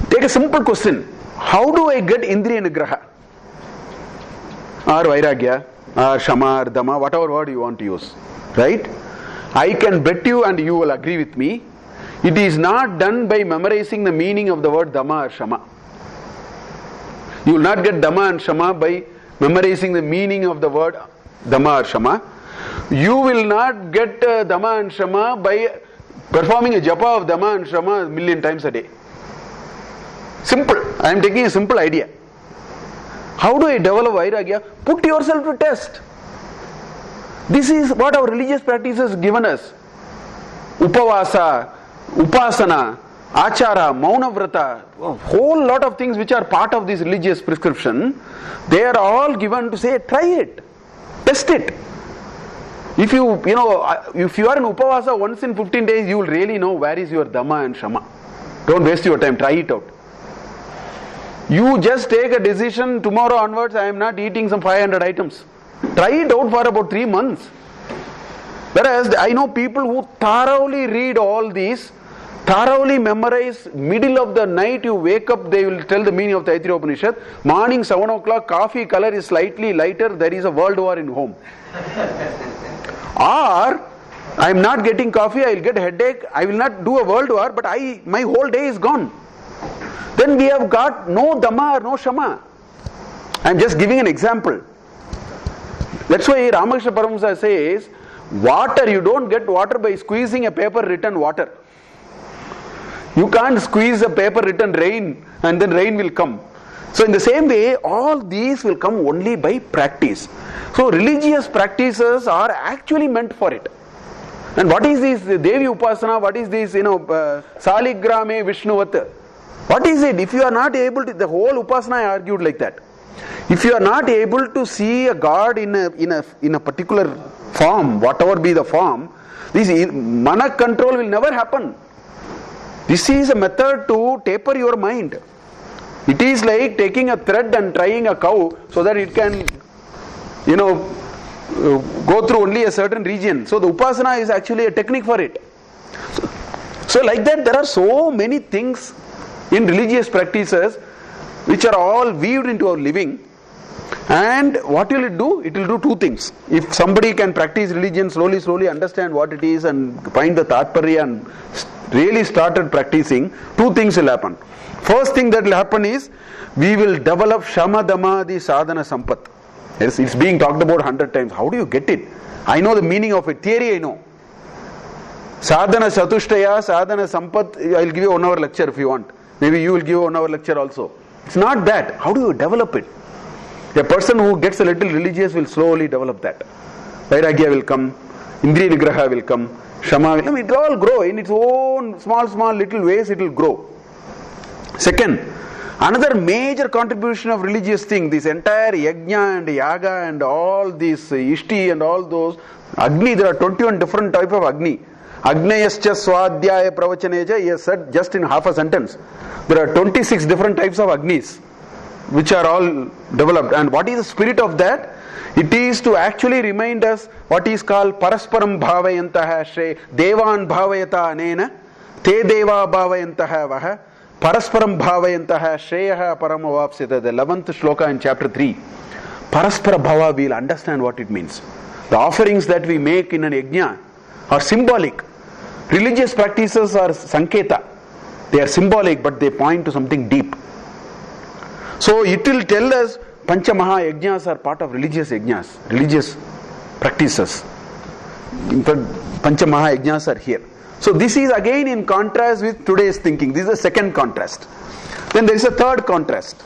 Speaker 1: Take a simple question. How do I get Indriya Nigraha? Or Vairagya, or Shama, or Dama, whatever word you want to use. Right? I can bet you, and you will agree with me, it is not done by memorizing the meaning of the word Dama or Shama. You will not get Dama and Shama by memorizing the meaning of the word Dhamma or Shama. You will not get Dhamma and Shama by performing a japa of Dhamma and Shama 1,000,000 times a day. Simple. I am taking a simple idea. How do I develop Vairagya? Put yourself to test. This is what our religious practices given us. Upavasa, Upasana, Achara, Maunavrata, a whole lot of things which are part of this religious prescription, they are all given to say, try it, test it. If you are in Upavasa once in 15 days, you will really know where is your Dhamma and Shama. Don't waste your time, try it out. You just take a decision, tomorrow onwards I am not eating some 500 items. Try it out for about 3 months. Whereas I know people who thoroughly read all these, thoroughly memorize, middle of the night you wake up, they will tell the meaning of the Taittiriya Upanishad. Morning 7 o'clock, coffee color is slightly lighter, there is a world war in home. Or, I am not getting coffee, I will get headache, I will not do a world war, but my whole day is gone. Then we have got no Dhamma or no Shama. I am just giving an example. That's why Ramakrishna Paramahamsa says, water, you don't get water by squeezing a paper written water. You can't squeeze a paper written rain and then rain will come. So in the same way, all these will come only by practice. So religious practices are actually meant for it. And what is this Devi Upasana? What is this, Saligrame Vishnuvat? What is it? If you are not able to, the whole Upasana I argued like that. If you are not able to see a God in a particular form, whatever be the form, this mana control will never happen. This is a method to taper your mind. It is like taking a thread and trying a cow so that it can, go through only a certain region. So the Upasana is actually a technique for it. So like that, there are so many things in religious practices which are all weaved into our living. And what will it do? It will do two things. If somebody can practice religion slowly understand what it is and find the Tatparya and really started practicing, two things will happen. First thing that will happen is, we will develop Shama Dhamma the Sadhana Sampat. It's being talked about 100 times. How do you get it? I know the meaning of it. Theory I know. Sadhana Chatushtaya, Sadhana Sampat, I will give you 1 hour lecture if you want. Maybe you will give 1 hour lecture also. It's not that. How do you develop it? A person who gets a little religious will slowly develop that. Vairagya will come, Indriya Nigraha will come, Shama will come. It will all grow in its own small little ways, it will grow. Second, another major contribution of religious thing, this entire Yajna and Yaga and all these Ishti and all those, Agni, there are 21 different types of Agni. Agnayascha Swadhyaya Pravachanaja, he has said just in half a sentence. There are 26 different types of Agnis, which are all developed. And what is the spirit of that? It is to actually remind us what is called Parasparam Bhavayantaha Shre, Devan Bhavayata Anena, Te Deva Bhavayantaha Vaha, Parasparam Bhavayantaha Shreyaha Paramavapsita, the 11th shloka in chapter 3. Paraspara Bhava, we will understand what it means. The offerings that we make in an yajna are symbolic. Religious practices are sanketa. They are symbolic, but they point to something deep. So it will tell us Pancha Maha Yajnas are part of religious yajnas, religious practices. In fact, Pancha Maha Yajnas are here. So this is again in contrast with today's thinking. This is the second contrast. Then there is a third contrast.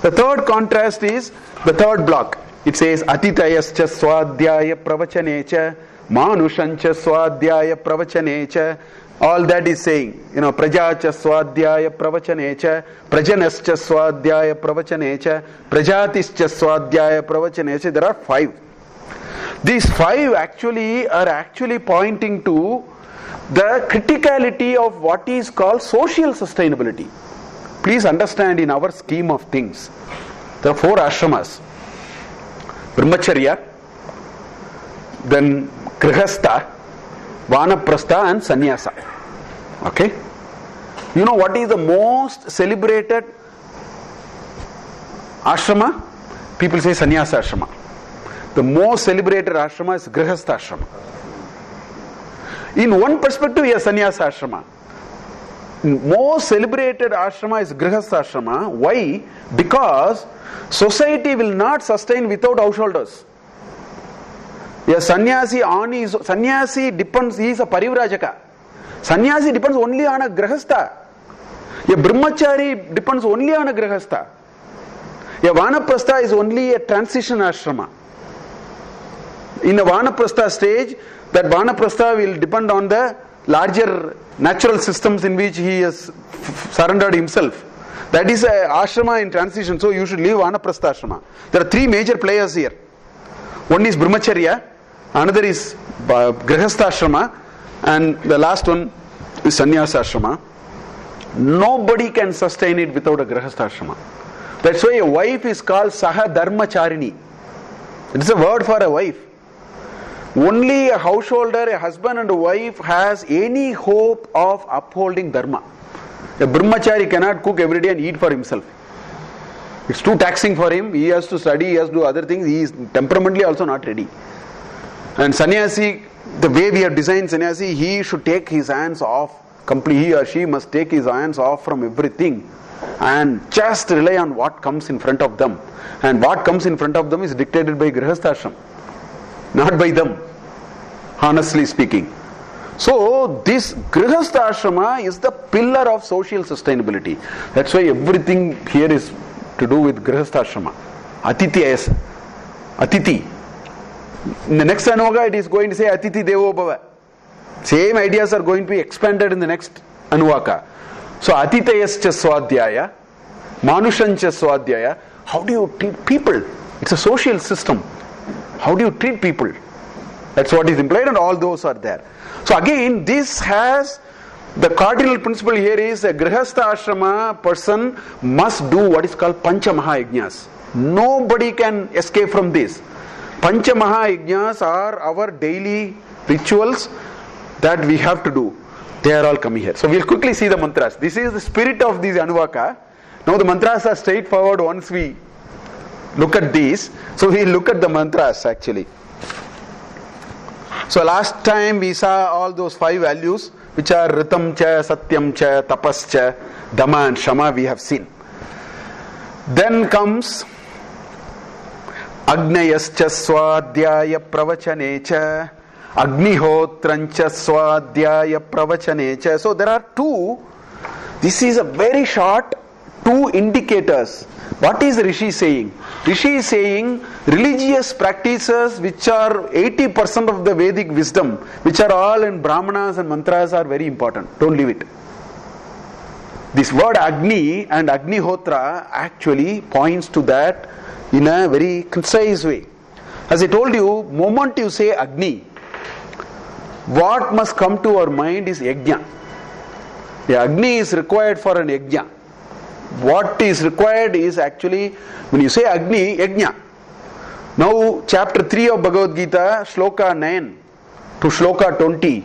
Speaker 1: The third contrast is the third block. It says Atitayascha Swadhyaya Pravachanecha Manushancha Swadhyaya Pravachanecha. All that is saying, Prajacha Swadhyaya Pravachanecha, Prajanascha Swadhyaya Pravachanecha, Prajatischa Swadhyaya Pravachanecha. There are 5. These 5 are actually pointing to the criticality of what is called social sustainability. Please understand, in our scheme of things, there are 4 ashramas. Brahmacharya, then Grihastha, Vanaprastha and Sannyasa. Okay? You know what is the most celebrated ashrama? People say Sannyasa ashrama. The most celebrated ashrama is Grihastha ashrama. In one perspective, yes, Sannyasa ashrama. most celebrated ashrama is Grihastha ashrama. Why? Because society will not sustain without householders. A sannyasi depends, he is a parivrajaka. Sannyasi depends only on a grihastha. A brahmachari depends only on a grihastha. A vanaprastha is only a transition ashrama. In a vanaprastha stage, that vanaprastha will depend on the larger natural systems in which he has surrendered himself. That is a ashrama in transition, so you should leave vanaprastha ashrama. There are three major players here. One is brahmacharya, another is grihastha ashrama, and the last one is sannyasa ashrama. Nobody can sustain it without a grihastha ashrama. That's why a wife is called saha dharmacharini. It is a word for a wife. Only a householder, a husband and a wife has any hope of upholding dharma. A brahmachari cannot cook every day and eat for himself. It's too taxing for him. He has to study, he has to do other things. He is temperamentally also not ready. And sannyasi, the way we have designed sannyasi, he should take his hands off completely. He or she must take his hands off from everything and just rely on what comes in front of them. And what comes in front of them is dictated by Grihastha ashram, not by them, honestly speaking. So this Grihastha ashrama is the pillar of social sustainability. That's why everything here is to do with Grihastha ashrama. Atiti. In the next Anuvaga it is going to say Atiti Devo Bhava. Same ideas are going to be expanded in the next Anuvaka. So Atitayascha Swadhyaya, Manushancha Swadhyaya. How do you treat people? It's a social system. How do you treat people? That's what is implied, and all those are there. So again, this has the cardinal principle here is a Grihastha ashrama person must do what is called Pancha Mahayajnas. Nobody can escape from this. Pancha Mahayajnas are our daily rituals that we have to do. They are all coming here. So we'll quickly see the mantras. This is the spirit of these Anuvaka. Now the mantras are straightforward once we look at these. So we'll look at the mantras actually. So last time we saw all those 5 values which are Ritam Cha, Satyam Cha, Tapas Cha, Dhamma and Shama we have seen. Then comes Agnayascha Swadhyaya Pravachanecha, Agnihotrancha Swadhyaya Pravachanecha. So there are 2. This is a very short 2 indicators. What is Rishi saying? Rishi is saying religious practices which are 80% of the Vedic wisdom, which are all in Brahmanas and mantras, are very important. Don't leave it. This word Agni and Agnihotra actually points to that in a very concise way. As I told you, moment you say Agni, what must come to our mind is Yajna. The Agni is required for an Yajna. What is required is actually, when you say Agni, Yajna. Now, chapter 3 of Bhagavad Gita, Shloka 9 to Shloka 20,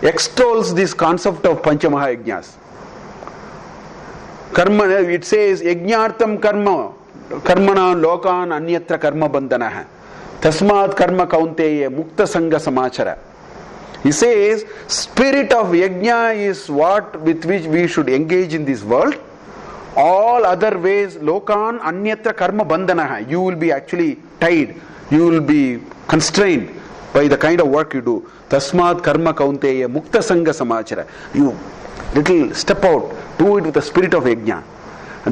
Speaker 1: extols this concept of Panchamahayajnas. Karma, it says, Yajnartam karma, karmana lokan anyatra karma bandhanaha. Tasmat karma kaunteya mukta sangha samachara. He says, spirit of Yajna is what with which we should engage in this world. All other ways, lokan anyatra karma bandhanaha, you will be actually tied, you will be constrained by the kind of work you do. Tasmat karma kaunteya mukta sangha samachara. You little step out, do it with the spirit of Yajna.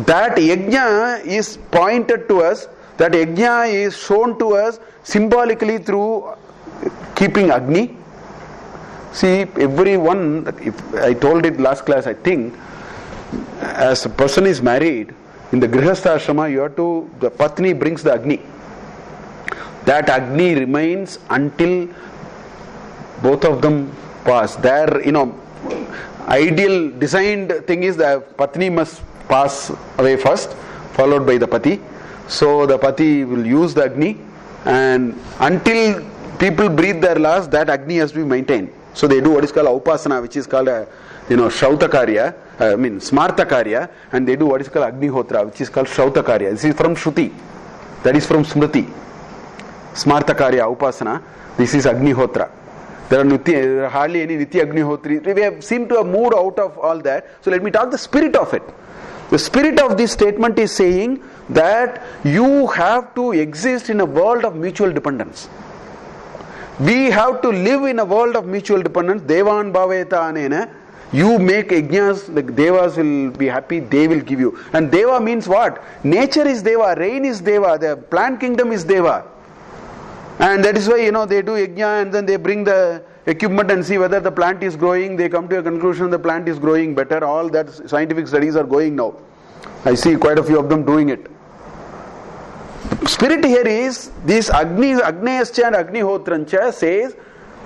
Speaker 1: That Yajna is pointed to us, that Yajna is shown to us symbolically through keeping Agni. See, everyone, if I told it last class, I think, as a person is married, in the Grihastha ashrama, you have to, the Patni brings the Agni. That Agni remains until both of them pass. Their, ideal designed thing is that Patni must pass away first, followed by the Pati. So the Pati will use the Agni, and until people breathe their last, that Agni has to be maintained. So they do what is called Upasana, which is called Shrauta Karya, Smarta Karya, and they do what is called Agnihotra, which is called Shrauta Karya. This is from Shruti, that is from Smriti. Smarta Karya, Upasana, this is Agnihotra. There are hardly any Nitya Agnihotri. We have seemed to have moved out of all that. So let me talk the spirit of it. The spirit of this statement is saying that you have to exist in a world of mutual dependence. We have to live in a world of mutual dependence. Devan bhaveta anena. You make yajnas, the devas will be happy, they will give you. And deva means what? Nature is deva, rain is deva, the plant kingdom is deva. And that is why, they do yajna and then they bring the equipment and see whether the plant is growing. They come to a conclusion the plant is growing better. All that scientific studies are going now. I see quite a few of them doing it. Spirit here is, this Agnayascha and Agnihotrancha says,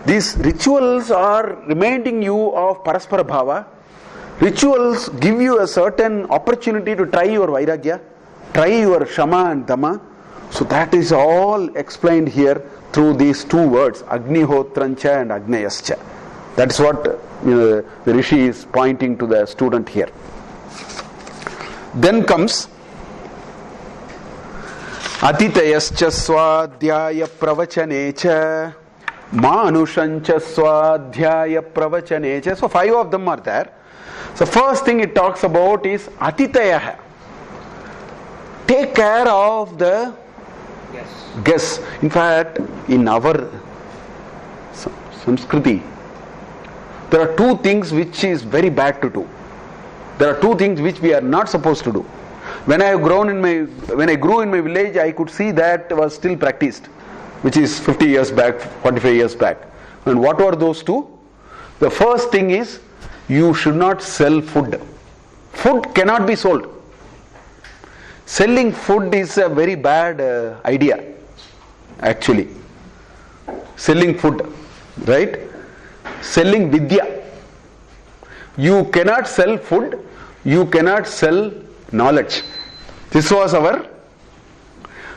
Speaker 1: these rituals are reminding you of Paraspara Bhava. Rituals give you a certain opportunity to try your Vairagya, try your Shama and Dhamma. So that is all explained here through these two words, Agnihotrancha and Agnayascha. That's what the Rishi is pointing to the student here. Then comes Atitayascha Swadhyaya Pravachanecha Manushancha Swadhyaya Pravachanecha. So 5 of them are there. So first thing it talks about is Atitaya. Take care of the guests. In fact, in our Samskriti, there are 2 things which is very bad to do. There are 2 things which we are not supposed to do. When I grew in my village, I could see that was still practiced, which is 50 years back, 45 years back. And what were those 2? The first thing is, you should not sell food. Food cannot be sold. Selling food is a very bad idea, actually. Selling food, right? Selling vidya. You cannot sell food, you cannot sell knowledge. This was our...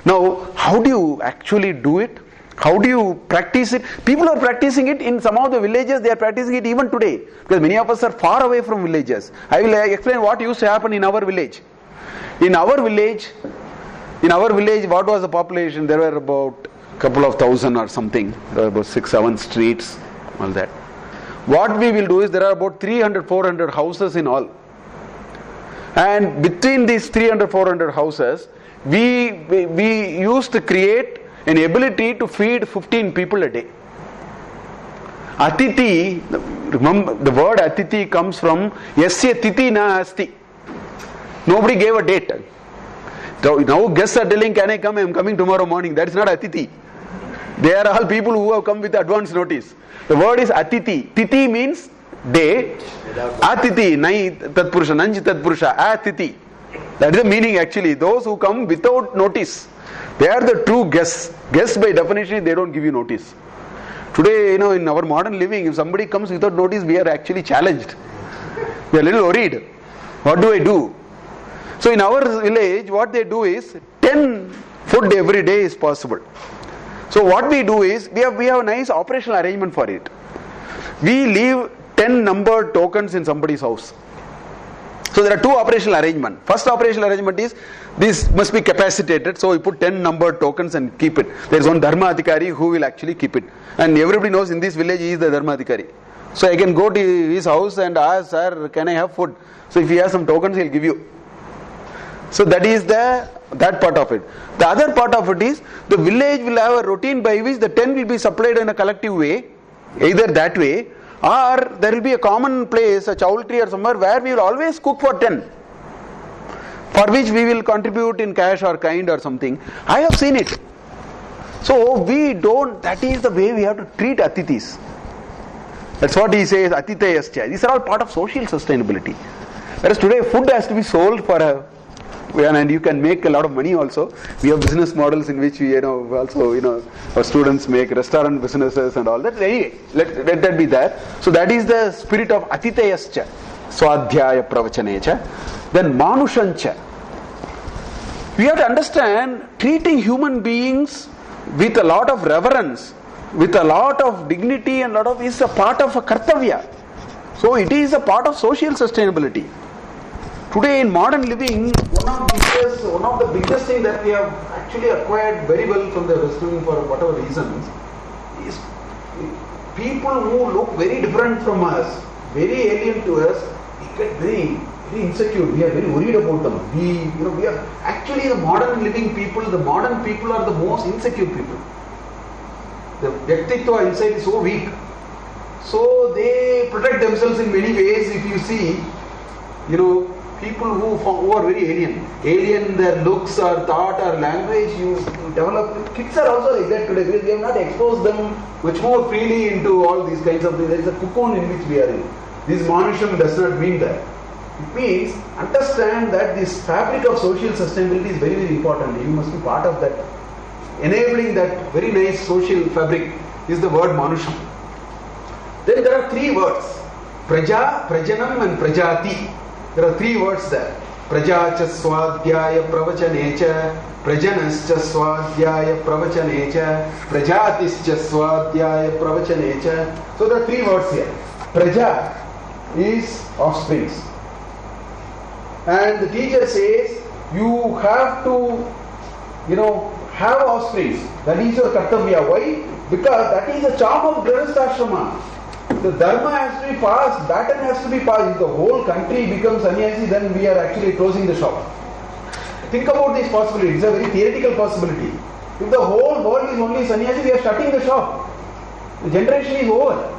Speaker 1: Now, how do you actually do it? How do you practice it? People are practicing it in some of the villages, they are practicing it even today. Because many of us are far away from villages. I will explain what used to happen in our village. In our village, what was the population? There were about a couple of thousand or something. There were about 6-7 streets, all that. What we will do is, there are about 300-400 houses in all. And between these 300-400 houses, we used to create an ability to feed 15 people a day. Atiti, remember the word Atiti comes from Yasya Titi Na Asti. Nobody gave a date. Now guests are telling, can I come? I am coming tomorrow morning. That is not Atiti. They are all people who have come with advance notice. The word is Atiti. Titi means day. Atiti, Nai Tatpurusha, Nanji Tatpurusha, Atiti. That is the meaning actually. Those who come without notice, they are the true guests. Guests by definition, they don't give you notice. Today, in our modern living, if somebody comes without notice, we are actually challenged. We are a little worried. What do I do? So in our village, what they do is 10 food every day is possible. So what we do is, we have a nice operational arrangement for it. We leave 10 numbered tokens in somebody's house. So there are 2 operational arrangements. First operational arrangement is, this must be capacitated, so we put 10 numbered tokens and keep it. There is one Dharma Adhikari who will actually keep it. And everybody knows in this village he is the Dharma Adhikari. So I can go to his house and ask, sir, can I have food? So if he has some tokens, he will give you. So that is that part of it. The other part of it is, the village will have a routine by which the 10 will be supplied in a collective way, either that way, or there will be a common place, a chowl tree or somewhere, where we will always cook for 10, for which we will contribute in cash or kind or something. I have seen it. So that is the way we have to treat Atithis. That's what he says, Atitayascha. These are all part of social sustainability. Whereas today food has to be sold and you can make a lot of money also. We have business models in which we also our students make restaurant businesses and all that. Anyway, let that be there. So that is the spirit of Atitayascha, Swadhyaya Pravachanecha. Then Manushancha. We have to understand, treating human beings with a lot of reverence, with a lot of dignity and is a part of a kartavya. So it is a part of social sustainability. Today in modern living, one of the biggest things that we have actually acquired very well from the Western for whatever reasons is people who look very different from us, very alien to us, we get very insecure. We are very worried about them. We are actually the modern living people. The modern people are the most insecure people. The Vyaktitva inside is so weak. So they protect themselves in many ways. If you see, people who are very alien their looks or thought or language, you develop. Kids are also like that today because we have not exposed them much more freely into all these kinds of things. There is a cocoon in which we are in. This Manusham does not mean that. It means understand that this fabric of social sustainability is very, very important. You must be part of that. Enabling that very nice social fabric is the word Manusham. Then there are three words. Praja, Prajanam and Prajati. There are three words there. Praja cha swadhyaya pravachane Prajanascha swadhyaya pravachane Prajatischa swadhyaya pravachane So there are three words here. Praja is offsprings. And the teacher says you have to, have offsprings. That is your kartavya. Why? Because that is the charm of Grihastha. The dharma has to be passed, baton has to be passed. If the whole country becomes sannyasi, then we are actually closing the shop. Think about this possibility. It's a very theoretical possibility. If the whole world is only sannyasi, we are shutting the shop. The generation is over.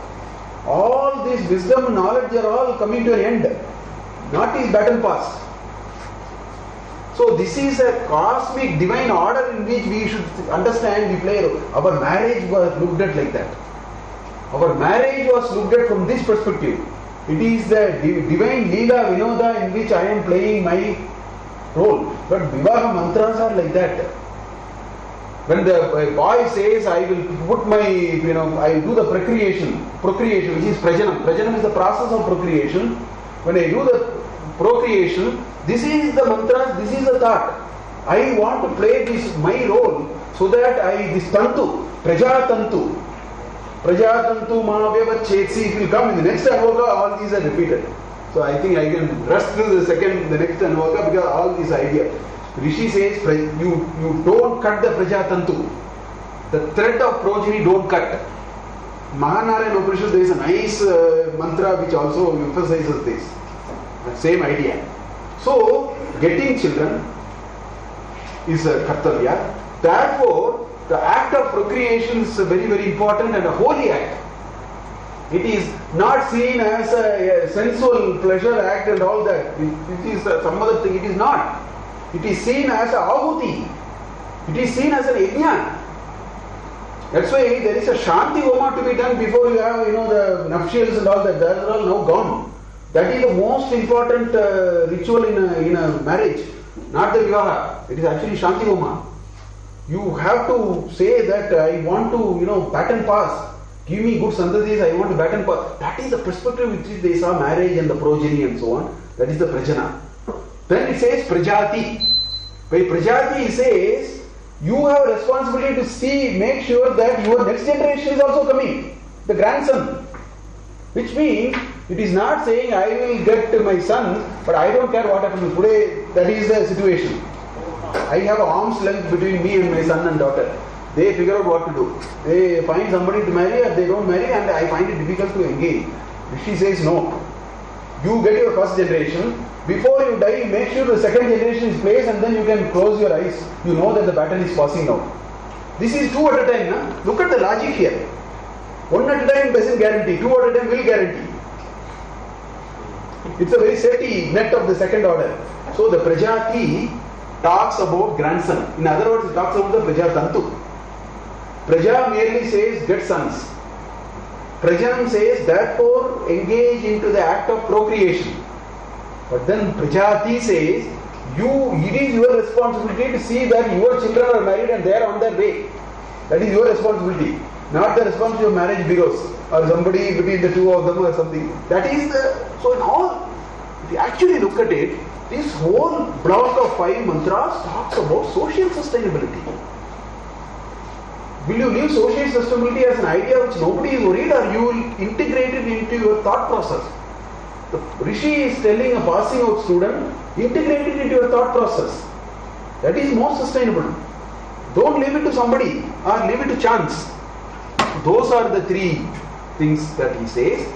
Speaker 1: All this wisdom and knowledge are all coming to an end. Not is baton passed. So this is a cosmic divine order in which we should understand we play a role. Our marriage was looked at like that. Our marriage was looked at from this perspective. It is the divine Leela Vinoda in which I am playing my role. But Vivaha mantras are like that. When the boy says, I will put my, I will do the procreation, which is prajanam. Prajanam is the process of procreation. When I do the procreation, this is the mantra, this is the thought. I want to play this my role so that this tantu, prajatantu mahavyavachetsi, it will come in the next anvoka, all these are repeated. So I think I can rush through the next anvoka because all these ideas. Rishi says you don't cut the prajatantu. The thread of progeny don't cut. Mahanarayana Upanishad, there is a nice mantra which also emphasizes this. Same idea. So, getting children is a kartavya. Therefore, the act of procreation is very, very important and a holy act. It is not seen as a sensual pleasure act and all that. It is some other thing. It is not. It is seen as a ahuti. It is seen as an yajna. That's why there is a Shanti Homa to be done before you have, the nuptials and all that. That are all now gone. That is the most important ritual in a marriage, not the vivaha. It is actually Shanti Homa. You have to say that I want to, baton pass. Give me good santadis, I want to baton pass. That is the perspective with which they saw marriage and the progeny and so on. That is the prajana. Then it says prajati. By prajati it says, you have a responsibility to make sure that your next generation is also coming. The grandson. Which means, it is not saying I will get my son, but I don't care what happens. Today, that is the situation. I have an arm's length between me and my son and daughter. They figure out what to do. They find somebody to marry or they don't marry, and I find it difficult to engage. She says no. You get your first generation. Before you die, make sure the second generation is placed and then you can close your eyes. You know that the baton is passing out. This is two at a time. Huh? Look at the logic here. One at a time doesn't guarantee. Two at a time will guarantee. It's a very safety net of the second order. So the Prajati talks about grandson. In other words, it talks about the Prajatantu. Praja merely says get sons. Prajanam says therefore engage into the act of procreation. But then Prajati says it is your responsibility to see that your children are married and they are on their way. That is your responsibility. Not the responsibility of marriage bureaus or somebody between the two of them or something. That is so in all, if you actually look at it, this whole block of 5 mantras talks about social sustainability. Will you leave social sustainability as an idea which nobody is worried, or you will integrate it into your thought process? The Rishi is telling a passing out student, integrate it into your thought process. That is more sustainable. Don't leave it to somebody or leave it to chance. Those are the three things that he says.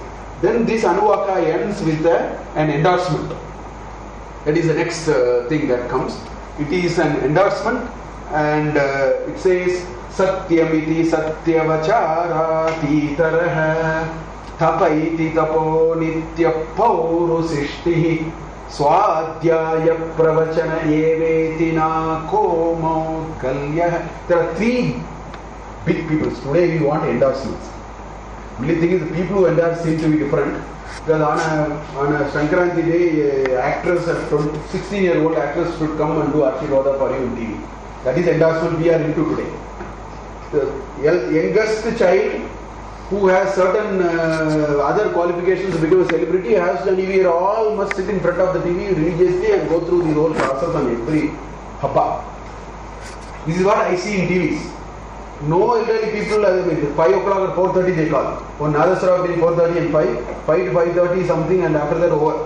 Speaker 1: Then this Anuvaka ends with an endorsement. That is the next thing that comes. It is an endorsement, and it says Satyamiti Satyavacharati Taraha Tapaiti Tapo Nitya Paurusishti Swadhyaya Pravachana Yevetina Komo Kalya. There are three big people. Today we want endorsements. Only thing is the people who endorse seem to be different. Because on a Sankranti day, actress, a 16-year-old actress should come and do Ashirvada for you in TV. That is endorsement we are into today. The youngest child who has certain other qualifications to become a celebrity has done, we all must sit in front of the TV religiously and go through the whole process on every happa. This is what I see in TVs. No elderly people, 5 o'clock or 4:30 they call. On Nadasara between 4:30 and 5 to 5:30 something, and after that over.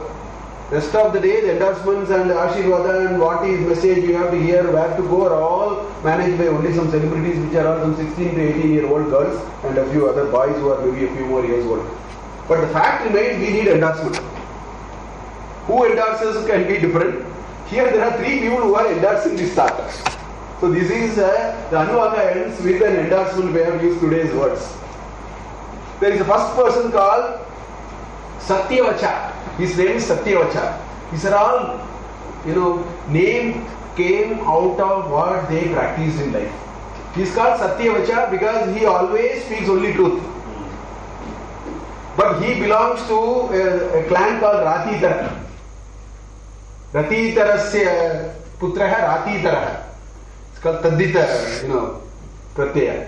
Speaker 1: Rest of the day, the endorsements and Ashirvada and what is message you have to hear, where to go are all managed by only some celebrities which are all some 16 to 18-year-old girls and a few other boys who are maybe a few more years old. But the fact remains, we need endorsement. Who endorses can be different. Here there are three people who are endorsing this startup. So this is the Anuvaka ends with an endorsement. We have used today's words. There is a first person called Satyavacha. His name is Satyavacha. These are all, name came out of what they practiced in life. He is called Satyavacha because he always speaks only truth. But he belongs to a clan called Ratitara. Ratitarasya putraha Ratitara. Called Tadita, Pratyaya.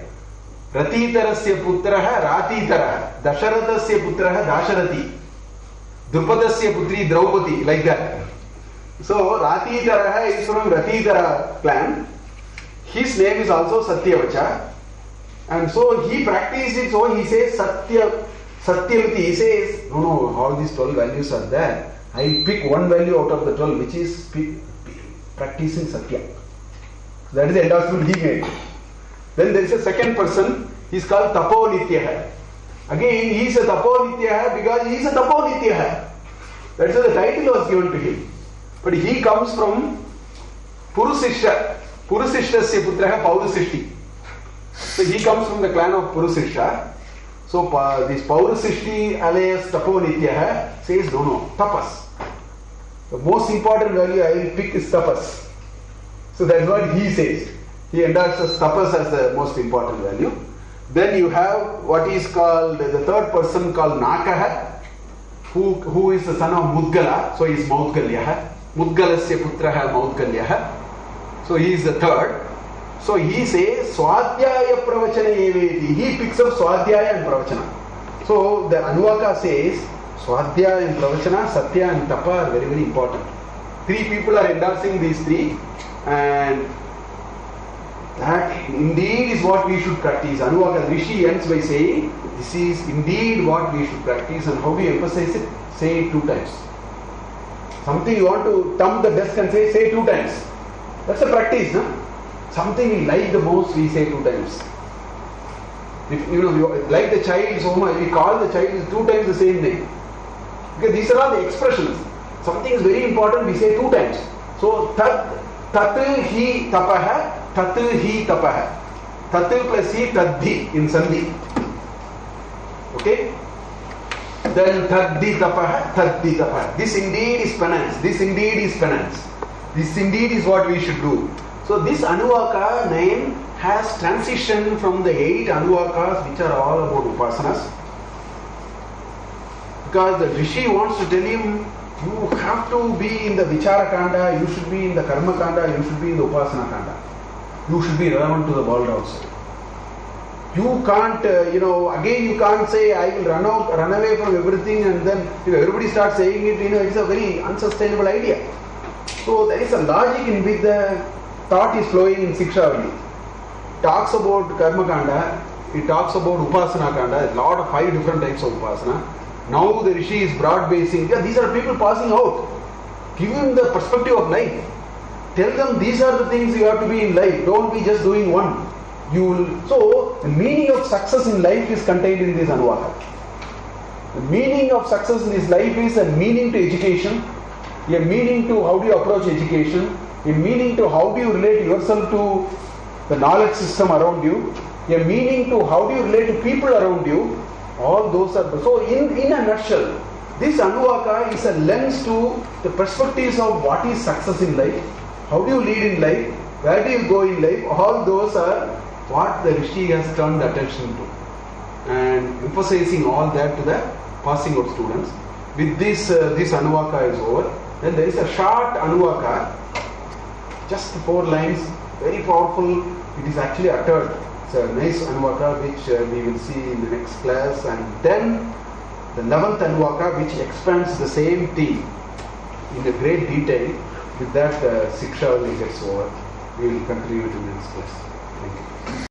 Speaker 1: Ratitarasya putraha Ratitara. Dasharathasya putraha Dasharati. Drupadasya putri Draupadi, like that. So Ratitara is from Ratitara clan. His name is also Satyavacha. And so he practiced it, so he says Satyavati. He says, no, all these 12 values are there. I pick one value out of the 12, which is practicing Satya. That is the endorsement he made. Then there is a second person, he is called Tapo Nityaha. Again, he is a Tapo Nityaha because he is a Tapo Nityaha. That is why the title was given to him. But he comes from Purusishta. Purusishtasya putraha Paurusishti. So he comes from the clan of Purusishta. So this Paurusishti alias Tapo Nityaha says, no, tapas. The most important value I will pick is tapas. So that is what he says. He endorses tapas as the most important value. Then you have what is called the third person called Nakaha, who is the son of Mudgala. So he is Maudgalyaha. Mudgalasya putraha Maudgalyaha. So he is the third. So he says Swadhyaya Pravachana Eveti. He picks up Swadhyaya and Pravachana. So the Anuvaka says Swadhyaya and Pravachana, Satya and Tapa are very, very important. Three people are endorsing these three. And that indeed is what we should practice. Anuvaka Rishi ends by saying, this is indeed what we should practice. And how do you emphasize it? Say it 2 times. Something you want to thumb the desk and say 2 times. That's a practice, no? Something we like the most, we say 2 times. If you like the child so much, we call the child 2 times the same name. Because these are all the expressions. Something is very important, we say 2 times. So Tat hi tapaha, tat hi tapaha. Tat plus hi tadhi in sandhi. Okay? Then tadhi tapaha, tadhi tapaha. This indeed is penance. This indeed is penance. This indeed is what we should do. So this Anuvaka name has transitioned from the 8 Anuvakas which are all about upasanas. Because the Rishi wants to tell him, you have to be in the Vichara Kanda, you should be in the Karma Kanda, you should be in the Upasana Kanda. You should be relevant to the world also. You can't, again you can't say, I will run away from everything, and then if everybody starts saying it, it's a very unsustainable idea. So there is a logic in which the thought is flowing in Sikshavali. It talks about Karma Kanda, it talks about Upasana Kanda, a lot of 5 different types of Upasana. Now the Rishi is broad basing. Yeah, these are people passing out. Give them the perspective of life. Tell them these are the things you have to be in life. Don't be just doing one. So the meaning of success in life is contained in this Anuvaka. The meaning of success in this life is a meaning to education, a meaning to how do you approach education, a meaning to how do you relate yourself to the knowledge system around you, a meaning to how do you relate to people around you. All those are so. In a nutshell, this Anuvaka is a lens to the perspectives of what is success in life, how do you lead in life, where do you go in life. All those are what the Rishi has turned attention to, and emphasizing all that to the passing out students. With this, this Anuvaka is over. Then there is a short Anuvaka, just 4 lines, very powerful. It is actually uttered. It's a nice Anuvaka which we will see in the next class. And then the 11th Anuvaka which expands the same theme in a great detail. With that, Siksha will get over. We will continue to the next class. Thank you.